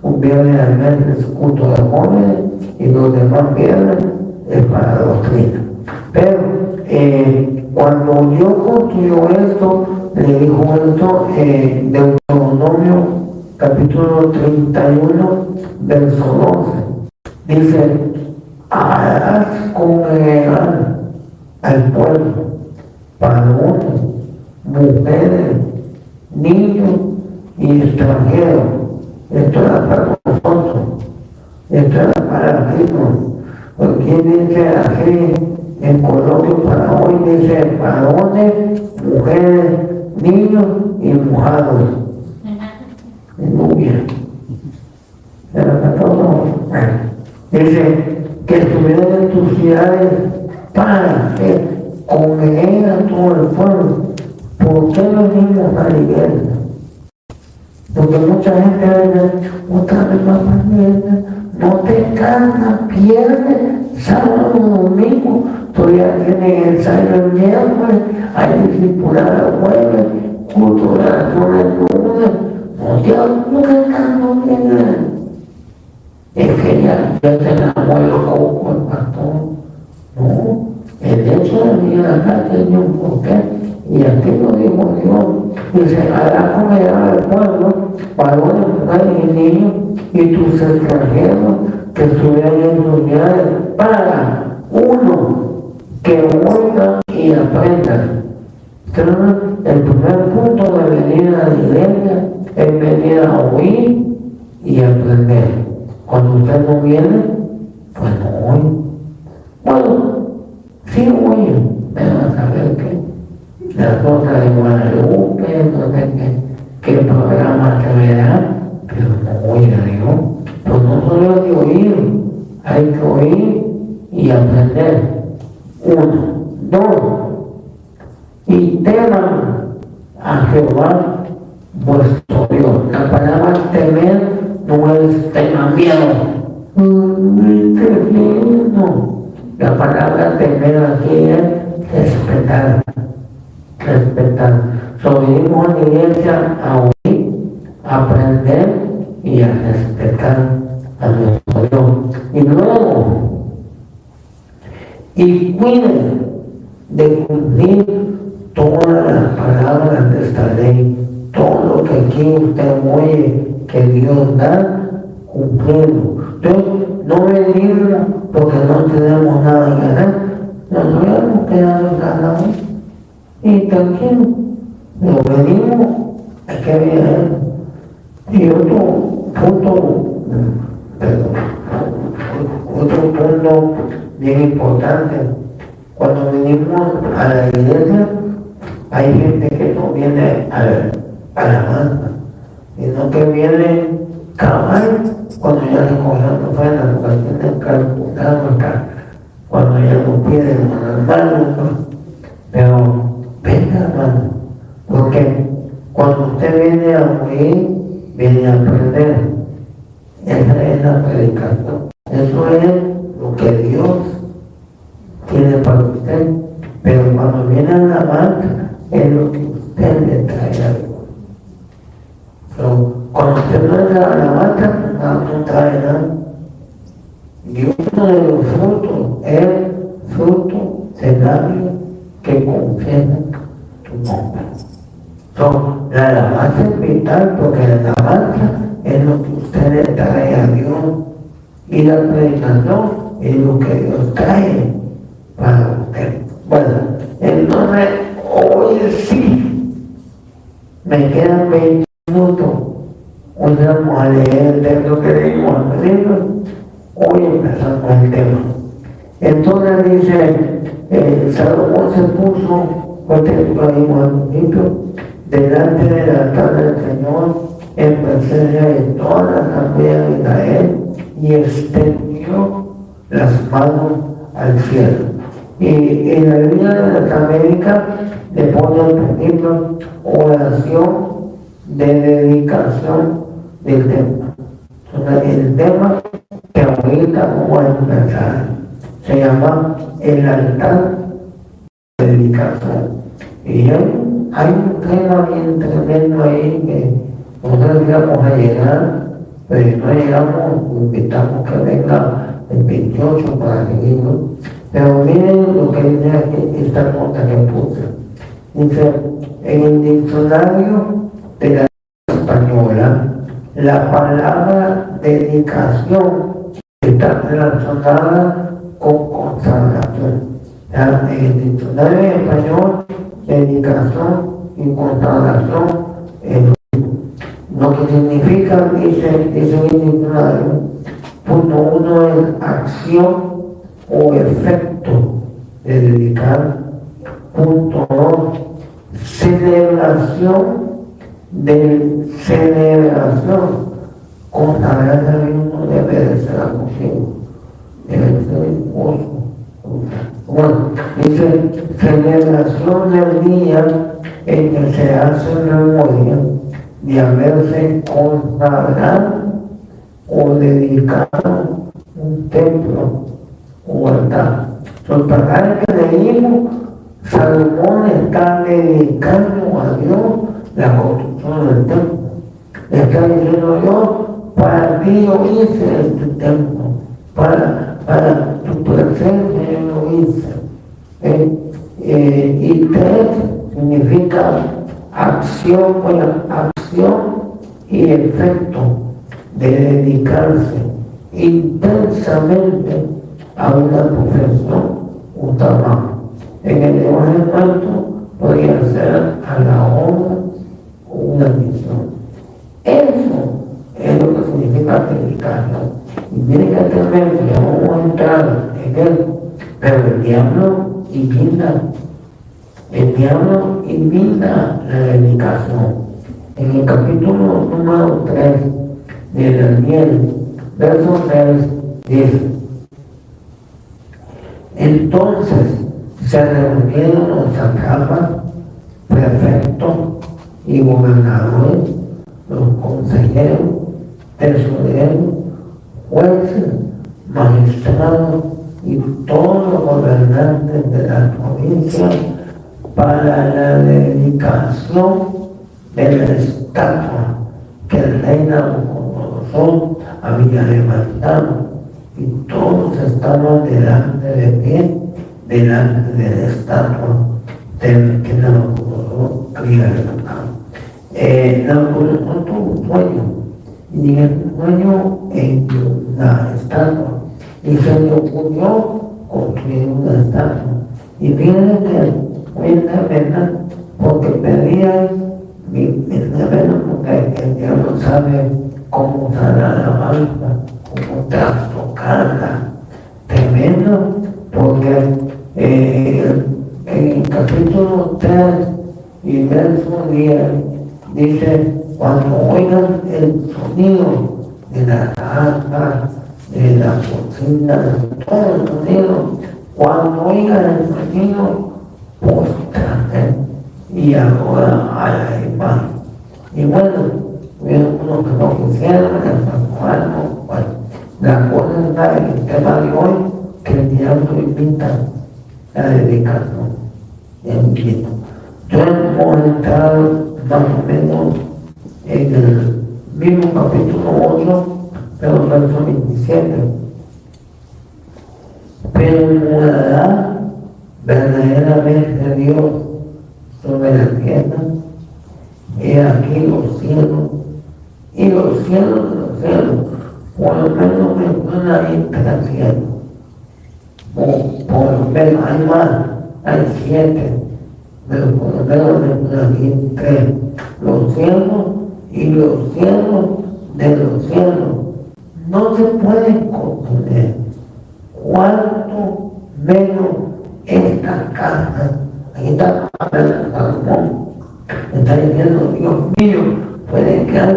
un viernes al mes es culto de jóvenes y los demás viernes es para doctrina. Pero cuando Dios construyó esto, le dijo esto en Deuteronomio capítulo 31, verso 12. Dice, harás congregar al pueblo, varones, mujeres, niños y extranjeros. Esto era para nosotros, esto era para ritmos. Porque dice así, en Colombia para hoy dice varones, mujeres, niños y mojados. Aleluya. Pero que todo, dice que estuvieran en tus ciudades para que congreguen a todo el pueblo. ¿Por qué venimos a la iglesia? Porque mucha gente dice, otra vez va para la iglesia, no te cansas, pierdes, sábado o domingo, todavía tienes ensayo el miércoles, hay discipulado el jueves, culto de oración el lunes, no te cansas, pierdes. Es que ya te enamoró poco el pastor. No, el hecho de venir acá tenía un porqué, y aquí lo dijo Dios. Dice, hará congregar al pueblo, varones, mujeres y niños, y tus extranjeros que estuvieran en tus ciudades, para uno, que oiga y aprenda. Entonces, el primer punto de venir a la iglesia es venir a oír y aprender. Cuando usted no viene, pues no oye. Bueno, sí oye, pero a saber que la cosa de Guadalupe, no sé qué programa se verá, pero no oye a Dios. Pues no solo hay que oír, hay que oír y aprender. Uno. Dos. Y teman a Jehová vuestro Dios. La palabra temer no es tener miedo. No. La palabra temer aquí es respetar. Respetar. Venimos a la iglesia a oír, a aprender y a respetar a nuestro Dios. Y luego, y cuiden de cumplir todas las palabras de esta ley. Todo lo que aquí usted oye que Dios da, cumplirlo. Entonces, no venimos porque no tenemos nada que hacer, nos hubiéramos quedado callados y tranquilos. No venimos, hay que ver. Y otro punto bien importante, cuando venimos a la iglesia, hay gente que no viene a la manda, sino que viene cabal cuando ya recogemos ofrendas, porque tienen calculado acá, cuando ya nos piden las manos, pero venga, hermano, porque cuando usted viene a oír, viene a aprender. Esa es la predicación. Eso es lo que Dios tiene para usted. Pero cuando viene a la banca, es lo que usted le trae a Dios. Pero cuando usted no entra a la banca, no trae nada. Y uno de los frutos es fruto de labios que confiesan tu nombre. La alabanza es vital porque la alabanza es lo que usted le trae a Dios. Y la predicación es lo que Dios trae para usted. Bueno, entonces hoy sí, me quedan 20 minutos. Hoy vamos a leer el texto que leímos al principio. Hoy empezamos el tema. Entonces dice, Salomón se puso, el texto que leímos al principio, delante del altar del Señor, en presencia de toda la asamblea de Israel, y extendió las manos al cielo. Y en la Biblia de las Américas le pone al principio oración de dedicación del templo. Entonces, el tema que ahorita vamos a empezar se llama el altar de dedicación. Y hay un tema bien tremendo ahí que nosotros íbamos a llegar, pero no llegamos, invitamos que venga el 28 para seguirlo. Pero miren lo que dice aquí, esta nota que puse. Dice, en el diccionario de la española, la palabra dedicación está relacionada con consagración. En el diccionario en español, dedicación y consagración es lo que significa, dice el diccionario, punto uno es acción o efecto de dedicar. Punto 2, celebración de celebración. Consagrar uno debe de ser acogido, debe ser esposo. Bueno, dice celebración del día en que se hace memoria de haberse consagrado o dedicado un templo o altar. Los pasajes que leímos, Salomón está dedicando a Dios la construcción del templo. Le está diciendo Dios, para ti yo hice este templo, para tu presencia yo lo hice. Y tres significa acción, acción y efecto de dedicarse intensamente a una profesión o trabajo. En el lenguaje nuestro podría ser a la obra o una misión. Eso es lo que significa dedicación. Y tiene que tener, ya vamos a entrar en él, pero el diablo invita la dedicación. En el capítulo número 3 de Daniel, verso 3, dice: entonces se reunieron los sátrapas, prefectos y gobernadores, los consejeros, tesoreros, jueces, magistrados y todos los gobernantes de la provincia para la dedicación de la estatua que el rey Nabucodonosor había levantado, y todos estaban delante de pie, delante de la estatua que Nabucodonosor había levantado. Nabucodonosor tuvo un sueño, y en el sueño en la estatua, y se le ocurrió construir una estatua. Y fíjense que es tremenda, porque pedía, es tremendo porque el diablo sabe cómo usar la alabanza, cómo trastocarla. Tremendo, porque en el capítulo 3 y verso 10 dice: cuando oigan el sonido de la arpa, de la cocina, de todo el sonido, cuando oigan el sonido, póstrate y adora a la imagen. Y bueno, uno que no quisiera, bueno, la cosa está en el tema de hoy, que el diablo invita la dedicación. Yo hemos entrado más o menos en el mismo capítulo 8, pero verso 27. Pero morará verdaderamente Dios sobre la tierra. He aquí los cielos, y los cielos de los cielos, por lo menos menciona ahí 3 cielos. por lo menos hay más, hay 7, pero por lo menos aquí 3, los cielos y los cielos de los cielos no se pueden contener. Cuanto menos esta casa, aquí está Salomón, está diciendo, Dios mío, puede quedar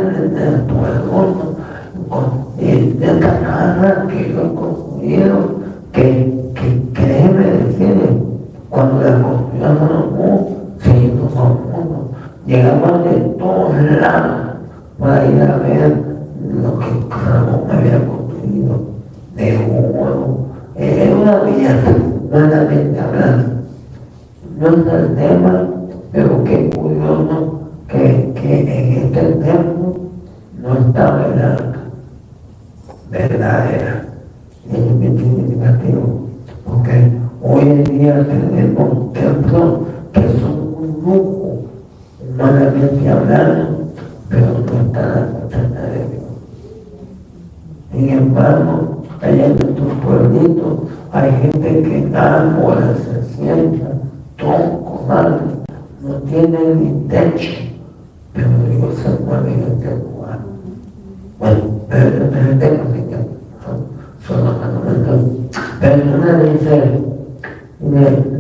poderoso de esta casa que yo he construido, que déjeme decirle, cuando la construyó Salomón, se hizo famoso, llegaban de todos lados para ir a ver lo que Salomón había construido, de oro. Es una belleza, humanamente hablando. No es el tema, pero qué curioso que en este templo no estaba el arca verdadera. Es muy significativo, porque hoy en día tenemos templos que son un lujo, humanamente hablando, pero no está la presencia de Dios. Sin embargo, allá en nuestros pueblitos hay gente que árboles se sientan, troncos, árboles, no tienen ni techo, pero Dios se mueve en este lugar. Bueno, pero el tema solo pero una dice,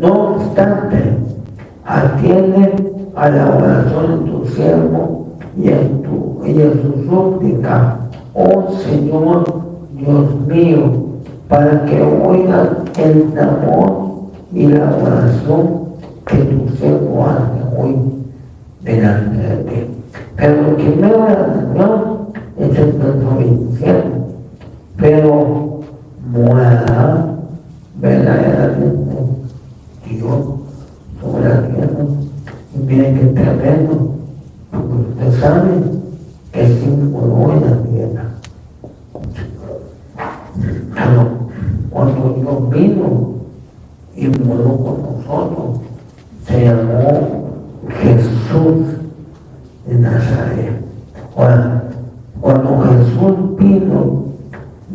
no obstante, atiende a la oración de tu siervo y en su súplica, oh Señor Dios mío, para que oigas el clamor y la oración que tu siervo hace hoy delante de ti. Pero lo que me va a Dios es el verso 27. Pero morará verdaderamente Dios sobre la tierra. Y miren que tremendo, porque usted sabe que sí moró en la tierra. Pero cuando Dios vino y moró con nosotros, se llamó Jesús de Nazaret. Ahora, cuando Jesús vino,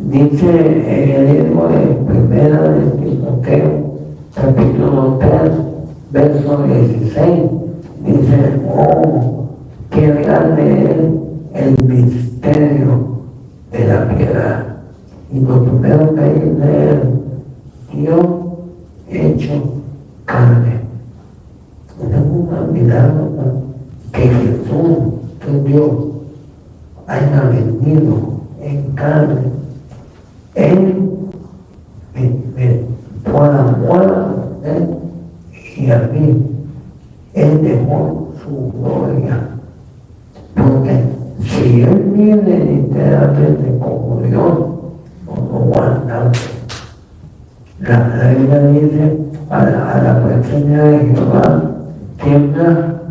dice en el libro de 1 de Timoteo, capítulo 3, verso 16, dice, oh, qué grande es el misterio de la piedad. Y lo primero que hay que leer, Dios hecho carne. Tenemos una mirada que Jesús, que Dios, haya venido en carne. Él por amor a usted y a mí, Él dejó su gloria. Porque si Él viene literalmente como Dios, no guarda. La Biblia dice, a la presencia de Jehová tiembla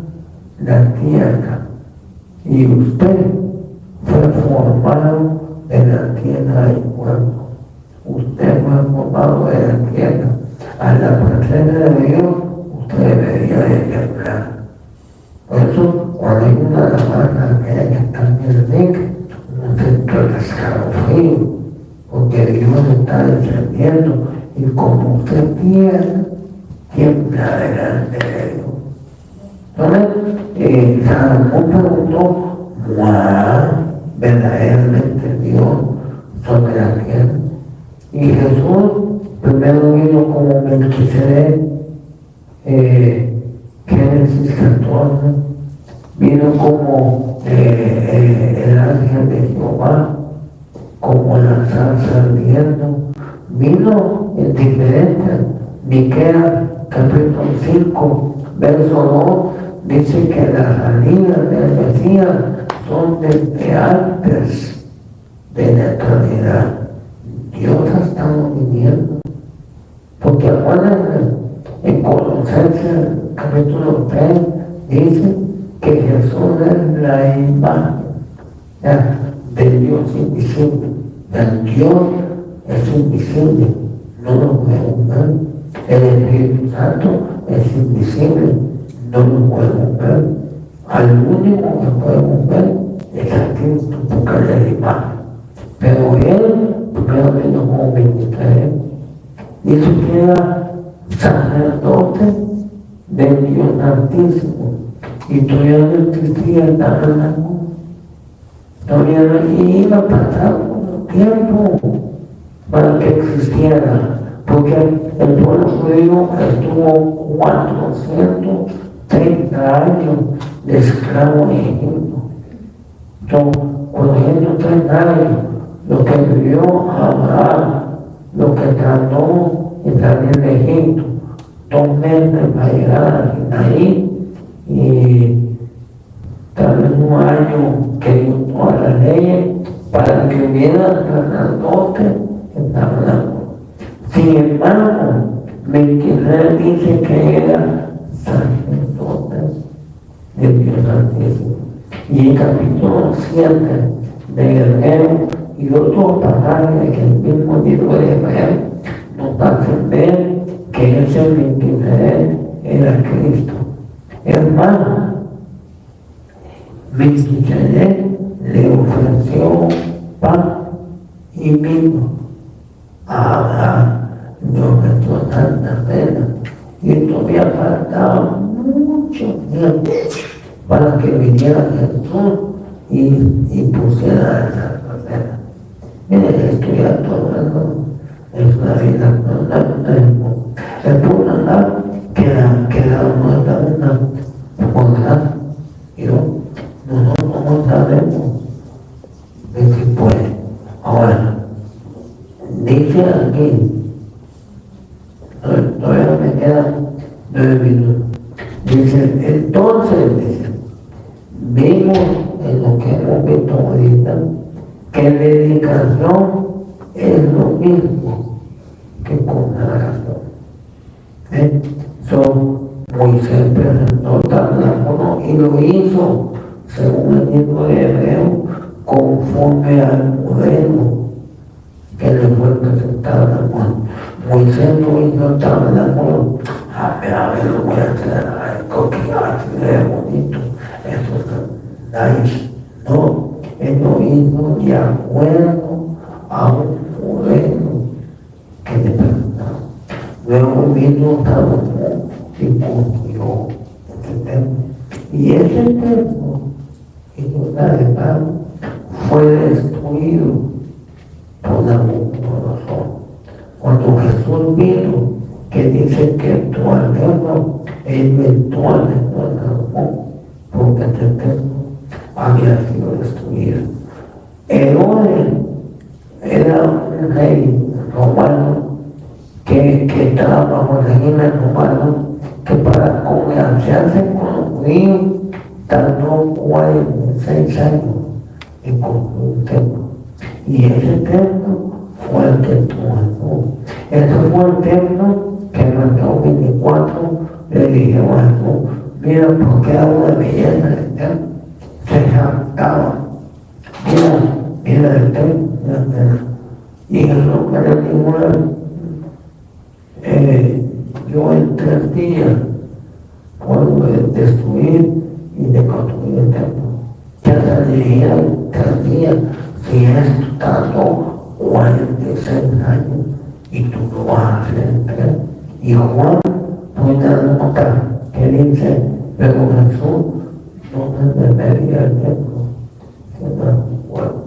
la tierra. Y usted fue formado de la tierra del pueblo. Usted fue formado de la tierra. A la presencia de Dios, usted debería de temblar. Por eso, cuando hay una alabanza que hay que estar en el RIC, uno siente el escalofrío, porque Dios está descendiendo y como usted tiembla delante de Dios. Entonces, Salomón preguntó, ¿morará verdaderamente Dios sobre la tierra? Y Jesús primero vino como Melquisedec, Génesis 14, vino como el ángel de Jehová, como la zarza ardiendo, vino en diferente. Miqueas capítulo 5, verso 2, dice que las salidas del Mesías son desde antes de la eternidad. Dios ha estado viniendo, porque acuérdense, en Colosenses capítulo 3 dice que Jesús es la imagen del Dios invisible. El Dios es invisible, no lo podemos ver. El Espíritu Santo es invisible, no lo podemos ver. Al único que podemos ver es a Cristo, porque es la imagen. Pero Él primero vino como 23 Dice que era sacerdote del Dios Altísimo. Y todavía no existía el tabernáculo. Todavía no iba a pasar un tiempo para que existiera. Porque el pueblo judío estuvo 430 años de esclavo en Egipto. Son 430 años lo que vivió Abraham, lo que tardó en salir de Egipto, 2 meses para llegar a Sinaí, y tal vez 1 año que dio todas las leyes para que hubiera sacerdote en tabernáculo. Sin embargo, Melquisedec dice que era sacerdote del Dios Altísimo. Y el capítulo 7 de Hebreo y otros pasajes que el mismo libro de Hebreo nos hacen ver que ese Melquisedec era Cristo. Hermano, Melquisedec le ofreció pan y vino a Abraham. Dios metió tanta pena y todavía faltaba mucho tiempo para que viniera Jesús y pusiera esa pena. Mire, estudiar todo eso es una vida, el punto andar queda nuestra vida podrá, pero nosotros no sabemos de si puede. Ahora, dice aquí, todavía me quedan 9 minutos. Dice, entonces, dice, vimos en lo que hemos visto ahorita que dedicación es lo mismo que consagración. Moisés presentó el tabernáculo y lo hizo, según el libro de Hebreo, conforme al modelo que le fue presentado al mundo. Moisés no hizo el tabernáculo, a ver, lo voy a hacer, es bonito, eso es nice. No, él lo hizo de acuerdo a un modelo que le presentaba. Luego vino Salomón y construyó ese templo. Y ese templo, que Dios ha dejado, fue destruido por Nabucodonosor. Cuando Jesús vino, que dice que entró al templo, él inventó al templo de Salomón, porque ese templo había sido destruido. Herodes era un rey romano que estaba bajo el régimen romano, que para comerciarse con los judíos tardó 46 años en construir un templo. Y ese templo fue el que tuvo. Ese fue el templo que en Mateo 24 le dijeron a Jesús, mira por qué habla de belleza del templo. Se jactaba. Mira el templo. Y Jesús que le dijo, yo en 3 días puedo destruir y reconstruir el templo. Ya se dirían 3 días, si esto tardó 46 años y tú lo vas a hacer en 3. Y Juan pone una nota que dice, pero Jesús no se debería el templo, sino el pueblo.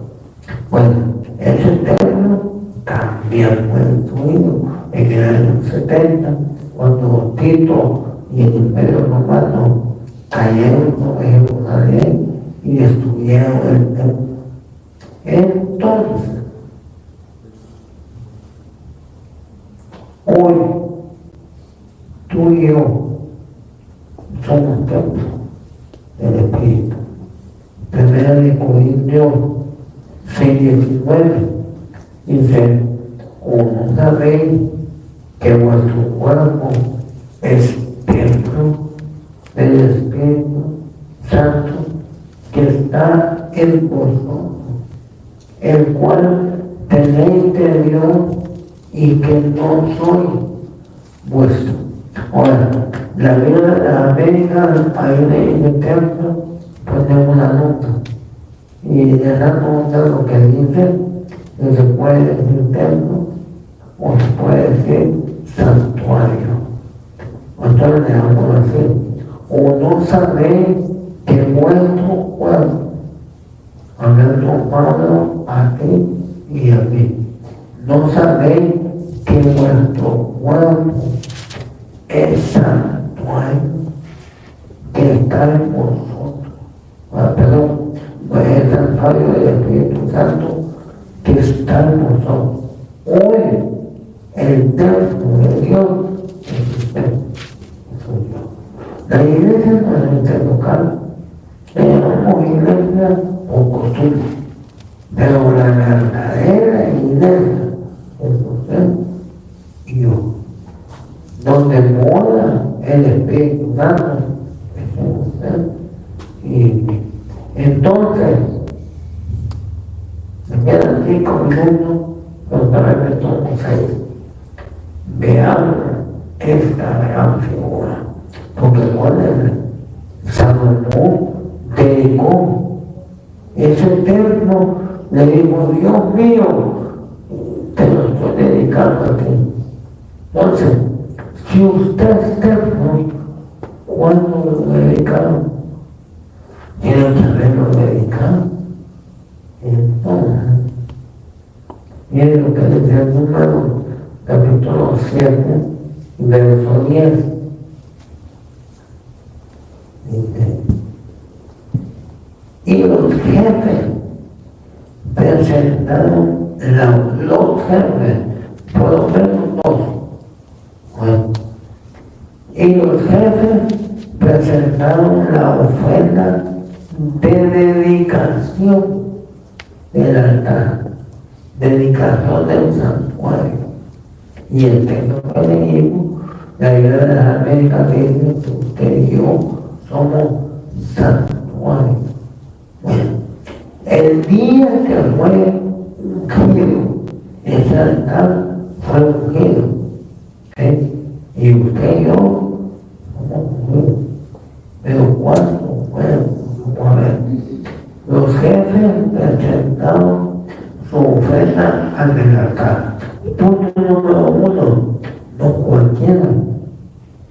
Bueno, ese templo también fue destruido en el año 70, cuando Tito y el Imperio Romano cayeron sobre Jerusalén y destruyeron el templo. Entonces, hoy tú y yo somos templo del Espíritu. Primera de Corintios 6:19 dice, como sabéis que vuestro cuerpo es templo del Espíritu Santo que está en vosotros, el cual tenéis de Dios y que no soy vuestro. Ahora, la Biblia de América, ahí en el templo, ponemos una nota. Y en esa nota lo que dice, que se puede decir templo, o se puede decir santuario. Nosotros le damos así, o no sabéis que vuestro cuerpo, hablando Pablo a ti y a mí, no sabéis que vuestro cuerpo es santuario que está en vosotros. Perdón, es el santuario del Espíritu Santo que está en vosotros. Hoy, el templo de Dios es usted. La iglesia no es este local, tenemos iglesia por costumbre, pero la verdadera iglesia es usted y yo, donde mora el Espíritu Santo es usted y mí. Entonces, me quedan 5 minutos, pero tal vez tomo 6. Veamos esta gran figura. Porque Salomón dedicó ese templo, le dijo, Dios mío, te lo estoy dedicando a ti. Entonces, si usted es templo, ¿cuándo lo dedicaron? Tiene que haberlo dedicado. Entonces, miren lo que dice el número, capítulo 7, verso 10. Y los jefes presentaron los jefes, por lo menos 2. Bueno, y los jefes presentaron la ofrenda de dedicación del altar, dedicación del santuario. Y el texto que leímos, la Biblia de las Américas dice que usted y yo somos santuarios. Bueno, el día que fue ungido, ese altar fue ungido. Y usted y yo somos ungidos. Pero ¿cuánto fue? A ver, los jefes presentaron su ofrenda al altar. Punto número 1, no cualquiera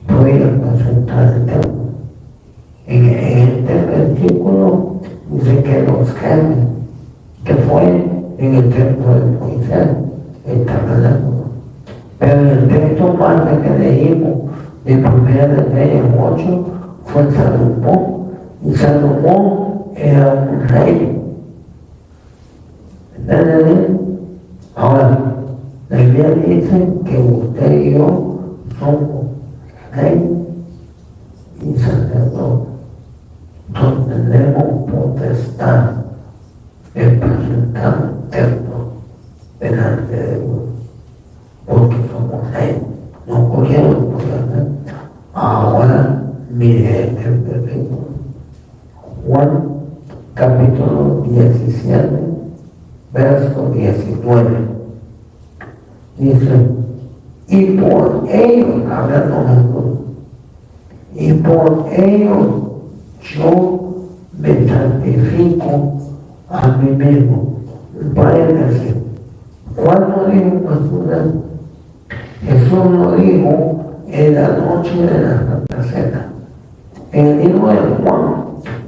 podía presentar el templo. En este versículo dice que los jefes, que fue en el templo de Moisés, el tabernáculo. Pero en el texto más que leímos de 1 de Reyes 8 fue Salomón, y Salomón era un rey. ¿Entendés? Ahora, la Biblia dice que usted y yo somos rey y sacerdote. Entonces tenemos potestad de presentar un templo delante de Dios, porque somos rey. No cualquiera lo puede hacer. Ahora, mire el versículo. Juan, capítulo 17, verso 19. Dice, y por ellos, hablando Jesús, y por ellos yo me santifico a mí mismo. Paréntesis. ¿Cuándo dijo Jesús? Jesús lo dijo en la noche de la Santa Cena. En el libro de Juan,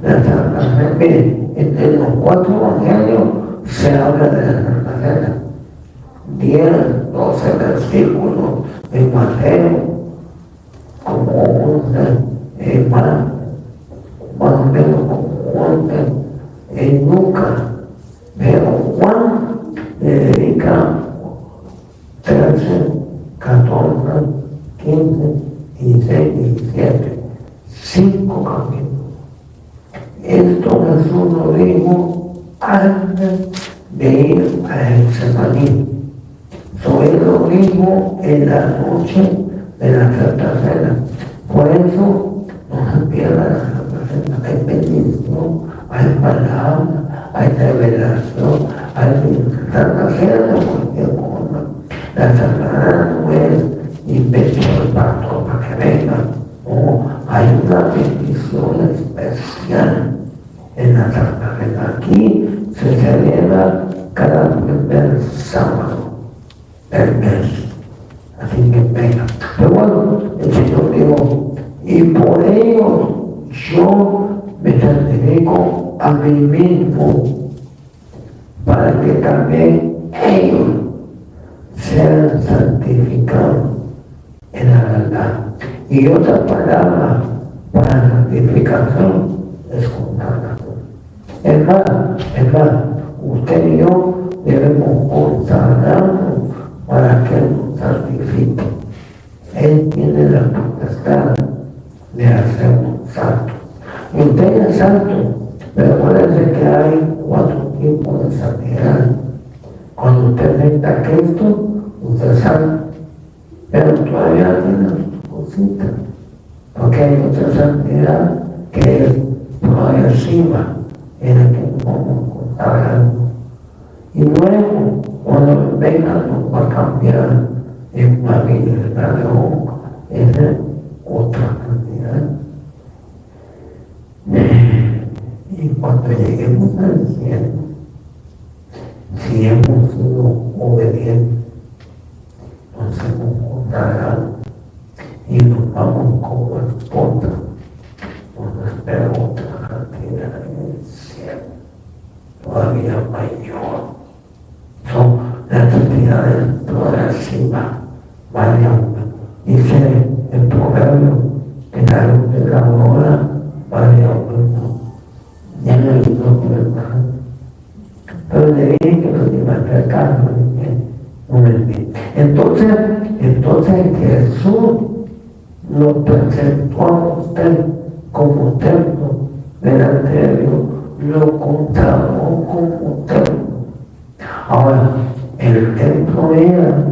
la Santa Cena, miren, en los 4 evangelios se habla de la Santa Cena. 10, 12 versículos en Mateo, como 11 en Marcos, más o menos como 11 en Lucas, pero Juan le dedica 13, 14, 15, 16, 17, 5 capítulos. Esto Jesús lo dijo antes de ir a Getsemaní. Él lo dijo en la noche de la Santa Cena. Por eso no se pierda la Santa Cena. Hay bendición, hay palabra, hay revelación, hay Santa Cena de cualquier cosa. La Santa Cena no es invento del pastor para que vengan. No, hay una bendición especial en la Santa Cena. Aquí se celebra cada primer sábado del mes. Así que venga. Pero bueno, el Señor dijo, y por ello yo me santifico a mí mismo, para que también ellos sean santificados en la verdad. Y otra palabra para santificación es consagración. Es más, usted y yo debemos consagrarnos para que nos santifique. Él tiene la potestad de hacernos santos. Y usted es santo, pero acuérdense que hay 4 tipos de santidad. Cuando usted acepta a Cristo, usted es santo, pero todavía tiene sus cositas, porque hay otra santidad que es todavía encima, en la que nos vamos consagrando. Y luego, cuando venga, nos va a cambiar en una vida de honra, esa es otra santidad. Y cuando lleguemos al cielo, si hemos sido obedientes, nos hemos consagrado y nos vamos como esposa, nos espera otra santidad en el cielo, todavía mayor. Son las santidades todas encima, vaya una. Dice el proverbio que la luz de la aurora vaya una. Ya no hay otro hermano. Pero le dije que los iba a acercar, no me olvidé. Entonces Jesús lo presentó a usted como templo delante de Dios, lo consagró como templo. Ahora, el templo era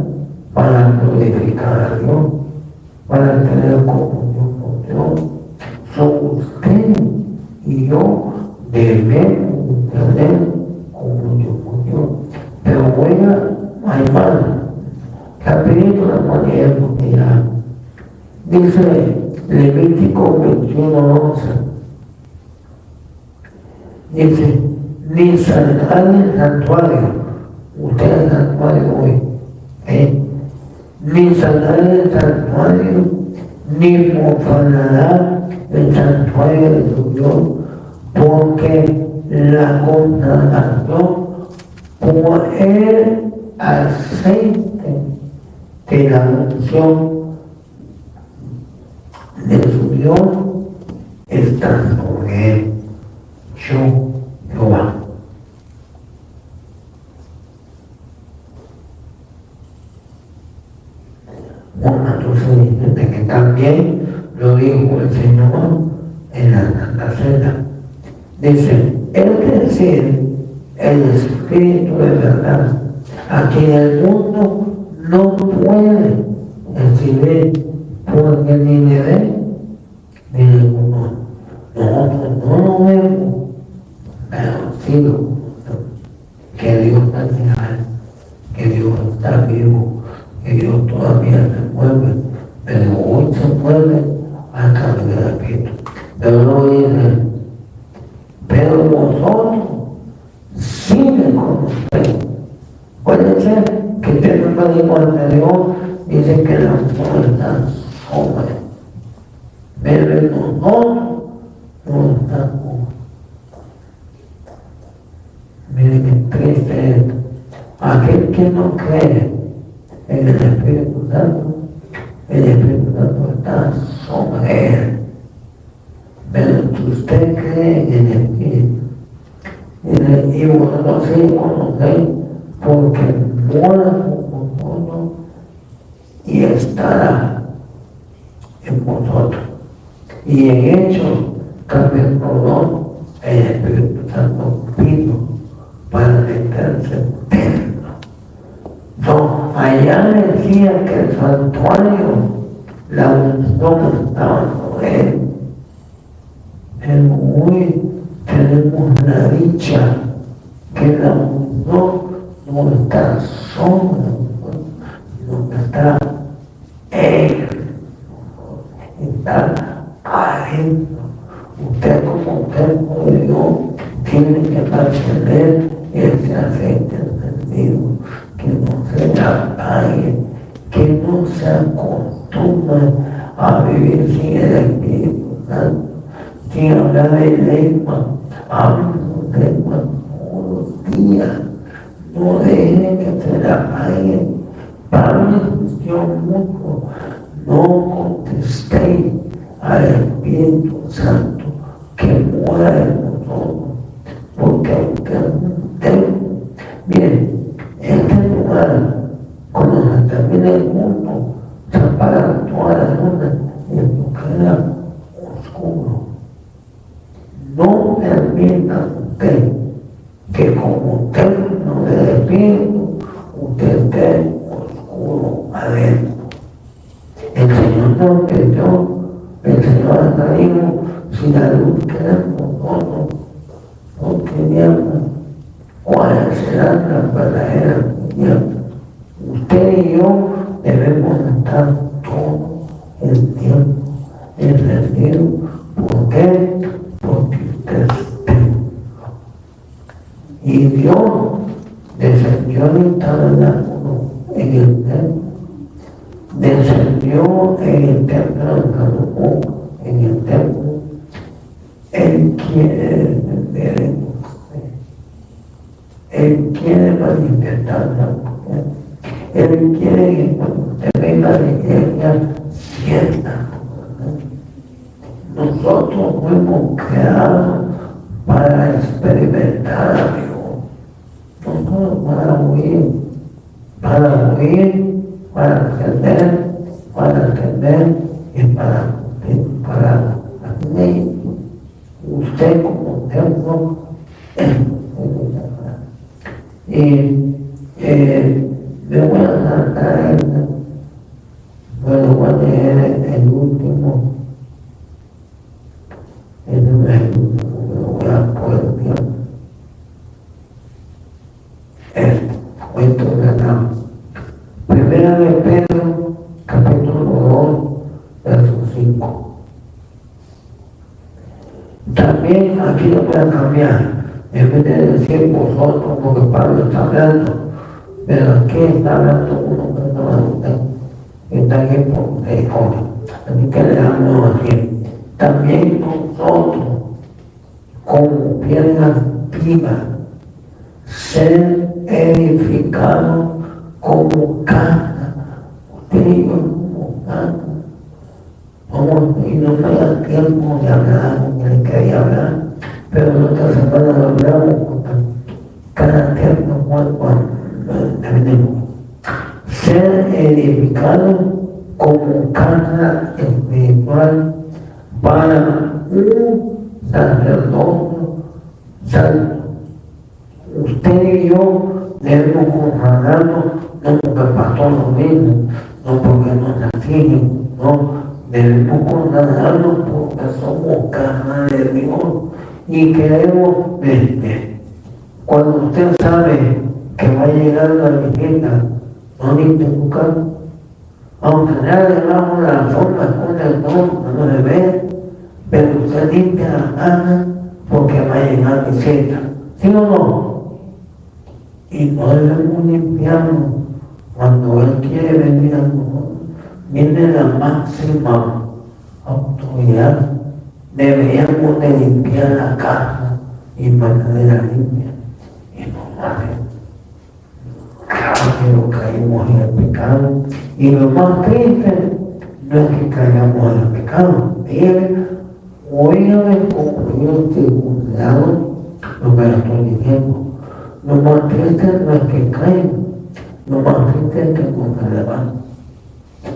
para glorificar a Dios, para tener comunión con Dios. Usted y yo debemos tener comunión con Dios. Pero oiga, hermano, rapidito la manera porque ya dice Levítico 21:11, dice, ni saldrá del santuario, usted es el santuario hoy, ni saldrá del santuario, ni profanará el santuario de su Dios, porque la consagración por el aceite de la unción de su Dios está sobre él. Yo, Jehová. Bueno, entonces dice que también lo dijo el Señor en la Santa Cena. Dice, es decir, el Espíritu de verdad, a quien el mundo no puede recibir, porque ni le ve ni le conoce. Nosotros no lo vemos, pero sí lo conocemos. Que Dios está real, que Dios está vivo, que Dios todavía se mueve, pero hoy se mueve a través del Espíritu. Pero no dice, pero vosotros sí me conocéis. Puede ser que tenga un matrimonio de Dios, dice que la puerta sobre. Pero nosotros no estamos. Miren qué triste es. Aquel que no cree en el Espíritu Santo está sobre él. Pero si usted cree en el Espíritu, y vosotros sí conocéis, porque mora con vosotros y estará en vosotros. Y en Hechos, capítulo 2, el Espíritu Santo vino para meterse dentro. Allá decía que el santuario, la unción estaba sobre él. Pero hoy tenemos la dicha que la unción no está sobre nosotros, sino que está él, está adentro. Usted como templo de Dios tiene que mantener ese aceite encendido, que no se apague, que no se acostumbran a vivir sin el Espíritu Santo, sin hablar de lengua, hablen lengua todos los días. No dejen que se la paguen para una discusión mutua. No contestéis al Espíritu Santo que mora en nosotros, porque aunque miren, este lugar, cuando se termine el mundo, se apagan todas las lunas y esto queda oscuro. No permita usted que como usted no ve el Espíritu, usted esté oscuro adentro. El Señor nos creó, el Señor ha traído, si la luz queda en nosotros, no tinieblas. ¿Cuáles serán las verdaderas tinieblas? Usted y yo debemos estar todo el tiempo encendidos. ¿Por qué? Porque usted es templo. Y Dios descendió el tabernáculo en el templo, descendió en el templo de Salomón, en el templo. Él quiere descender en usted. Él quiere manifestar la poder. Él quiere que cuando usted venga a la iglesia sienta. Nosotros fuimos creados para experimentar a Dios. Nosotros para oír, para entender y para hacer. Usted como templo y me voy a saltar voy a leer el último, no es el último, me lo voy a poder ver. El cuento ganado. Primera de Pedro, capítulo 2, verso 5. También aquí lo voy a cambiar, en vez de decir vosotros, porque Pablo está hablando, pero aquí está hablando uno que no es usted, que está aquí por usted joven. Así que le damos así. También nosotros, como piedras vivas, ser edificados como casa. Usted y yo como casa. Y no me da tiempo de hablar como le quería hablar, pero la otra semana lo hablamos cada tiempo cuando terminemos. Ser edificado como casa espiritual para un sacerdocio santo. Usted y yo debemos consagrarnos, no porque el pastor lo mismo, no porque nos asignen, no. Debemos consagrarnos porque somos casa de Dios y queremos verte. Cuando usted sabe que va a llegar la visita, no limpie su casa. Aunque ya debajo de la sombra con el don, no se ve, pero usted limpia la casa porque va a llegar visita. ¿Sí o no? Y no debemos limpiarnos cuando Él quiere venir a nosotros. Viene la máxima autoridad. Deberíamos de limpiar la casa y mantenerla limpia. Y no vale. Claro que no caímos en el pecado. Y lo más triste no es que caigamos en el pecado. Oígame como yo estoy cuidado lo que le estoy diciendo. Lo más triste no es que caigan. Lo más triste es que no se levanten.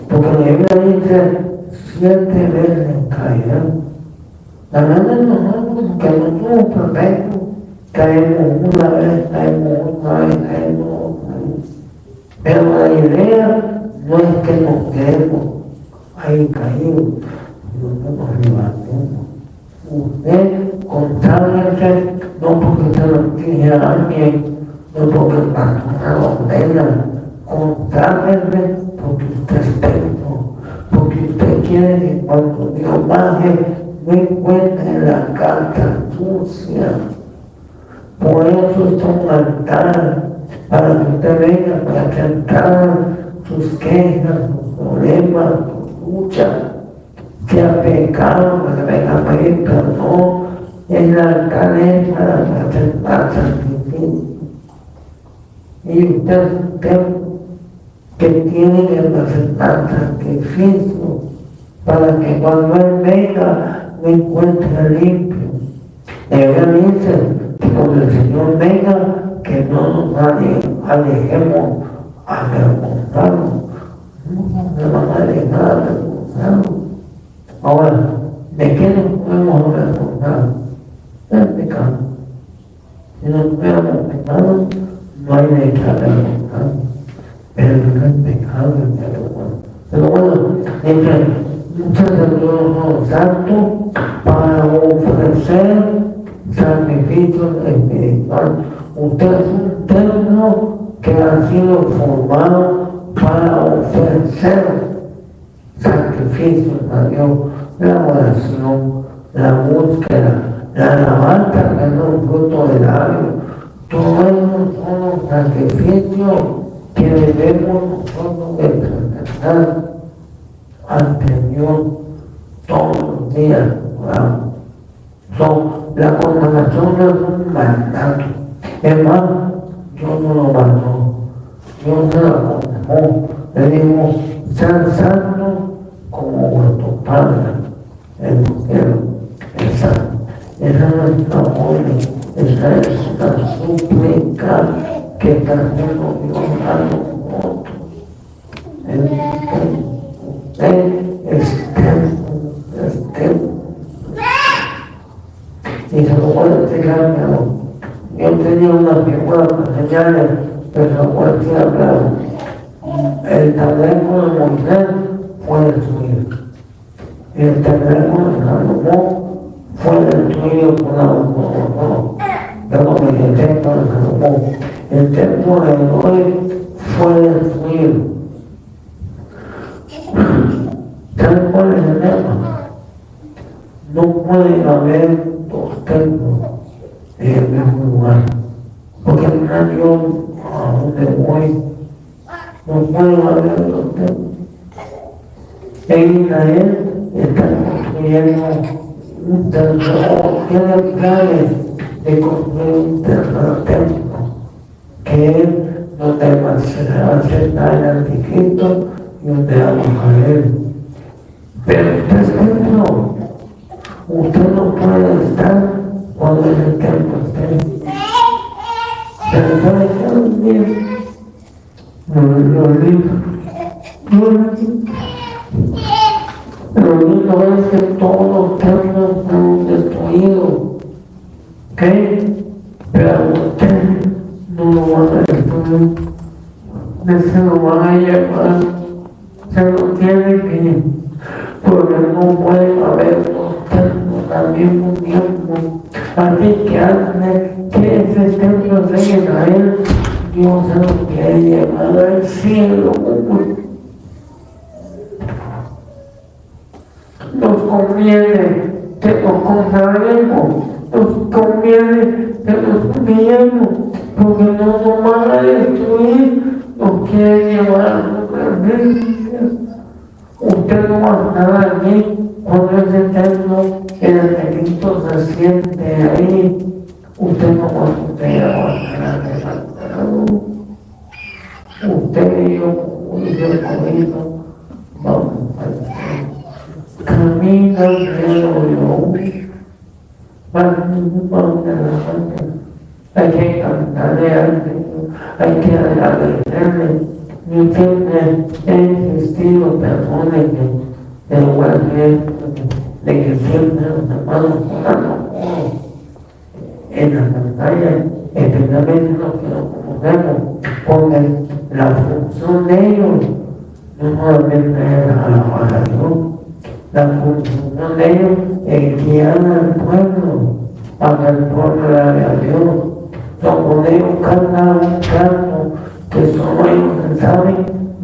Porque la Biblia dice 7 veces caerán. La verdad nosotros que no somos perfectos, caemos una vez, caemos otra vez, caemos otra vez. Pero la idea no es que nos quedemos ahí caídos, sino que nos levantemos. Usted contándose, no porque se lo exige a alguien, no porque el pastor lo ordena, contándose porque usted es templo, porque usted quiere que cuando Dios baje no encuentre la carta sucia. Por eso está un altar, para que usted venga, para que entrar sus quejas, sus problemas, sus luchas, si ha pecado, que venga a pedir perdón, el altar es para presentar sacrificio. Y usted que tiene que presentar sacrificio para que cuando Él venga me encuentre limpio. Él dice que cuando el Señor venga, que no nos alejemos avergonzados. No se van a alejar avergonzados. Ahora, ¿de qué nos podemos avergonzar? Del pecado. Si no tuviéramos pecado, no hay de qué avergonzar. Pero no el pecado es vergüenza. Pero bueno, dice, un sacerdote santo para ofrecer sacrificio espiritual. Usted es un templo que ha sido formado para ofrecer sacrificios a Dios. La oración, la búsqueda, la alabanza, que es un fruto del labio. Todo eso son los sacrificios que debemos nosotros de presentar ante Dios todos los días. La condenación no es un mandato. Es más, Dios no lo mandó. Dios no lo condenó. Le dijo, sean santos como vuestro Padre, el cielo, es santo. Esa es nuestra orden, esa es la súplica que también nos dio a nosotros. Usted es templo. Y se lo voy a explicar, pero yo tenía una figura para enseñarle, pero se lo voy a explicar, claro. El tabernáculo de Moisés fue destruido. El tabernáculo de Salomón fue destruido por Nabucodonosor. Luego me quedé con Salomón. El templo de hoy fue destruido. ¿Saben cuál es el tema? No puede haber dos templos en el mismo lugar. Porque al final yo, a donde voy, no puede haber dos templos. En Israel están construyendo un templo, tiene planes de construir un tercer templo, que es donde se está el anticristo y donde vamos a ver. Pero usted es templo. Usted no puede estar cuando en el templo esté. Pero ¿sabe qué? Lo lindo es que todos los templos fueron destruidos. ¿Ok? Pero usted no lo van a destruir. Se lo van a llevar. Se lo tiene que ir. Porque no puede haber dos templos al mismo tiempo. Así que antes que ese templo de Israel, Dios se lo quiere llevar al cielo. Nos conviene que nos consagremos, nos conviene que nos humillemos, porque no nos van a destruir, nos quieren llevar a su presencia. Usted no va a estar aquí cuando ese templo, el anticristo se siente ahí. Usted no va a estar usted y yo, como dice el Corito, vamos a estar. Camina alrededor, vamos adelante. Hay que cantarle al Señor, hay que agradecerle. Yo siempre he insistido, personas que el guardia de que siempre los hermanos orando en la pantalla, especialmente los que lo conocemos, porque la función de ellos no solamente es alabar a Dios, la función de ellos es guiar al pueblo, para que el pueblo le haga a Dios. Cuando ellos cantan un canto que solo ellos saben,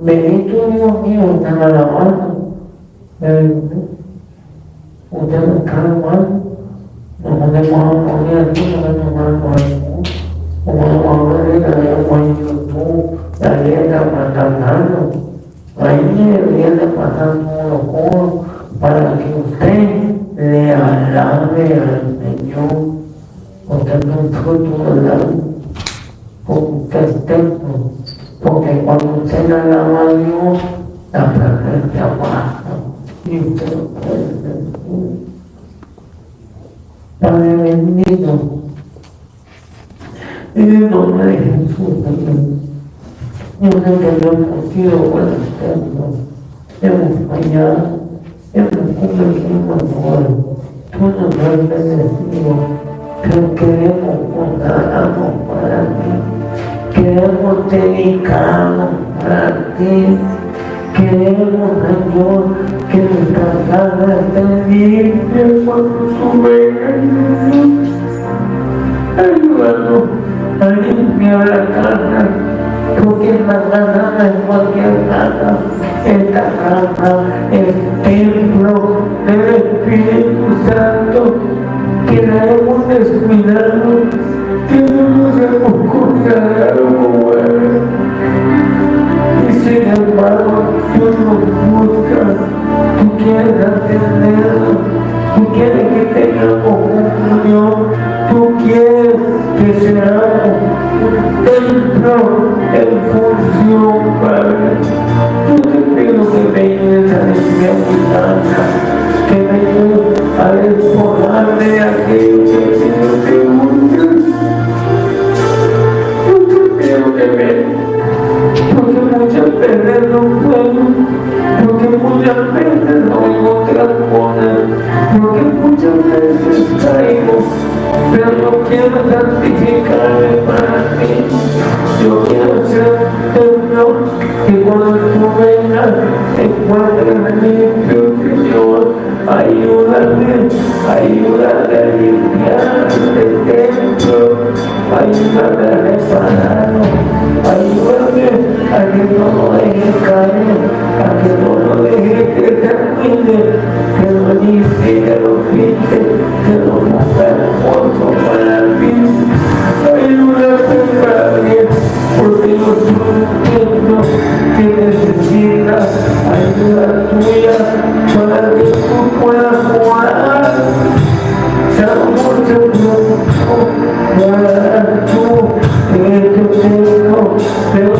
bendito Dios mío, están alabando. Usted no está alabando, nos podemos poner aquí, no nos vamos a poner, como nos vamos a poner en YouTube, la letra para cantarlo. ahí le viene pasando un loco para que usted le alabe al Señor, porque no es fruto de la luz, porque usted es templo, porque cuando usted le alaba a Dios, la presencia baja y usted lo puede sentir. Padre bendito, en el nombre de Jesús, también. Yo sé que no hemos sido buenos templos, hemos fallado, hemos cometido errores, tú nos has bendecido, pero queremos consagrarnos para ti, queremos dedicarnos para ti, queremos, Señor, que nuestra casa esté limpia cuando tú vengas. Ayúdanos a limpiar la casa, porque esta casa no es cualquier casa, esta casa es templo del Espíritu Santo, que la hemos descuidado, que no nos hemos consagrado como él. Y sin embargo, tú nos buscas, tú quieres atendernos, tú quieres que tengamos comunión, tú quieres que seamos un templo en función, Padre. Yo te pido que vengas a limpiar mi casa, que vengas a despojarme de aquello que no te gusta. Yo te pido que vengas, porque muchas veces no puedo, porque muchas veces no oigo otras cosas, porque muchas veces caigo, pero yo quiero santificarme para ti. Yo quiero ser templo que cuando tú vengas te encuentres limpio, Señor. Ayúdame a limpiar este templo, ayúdame a repararlo, ayúdame a que no lo deje caer, a que no lo deje que termine, que lo limpie, que lo pinte, que lo ponga hermoso para ti. Ayúdame, Padre, porque yo soy un templo que necesita ayuda tuya para que tú puedas morar. Seamos templo para tú en este templo, pero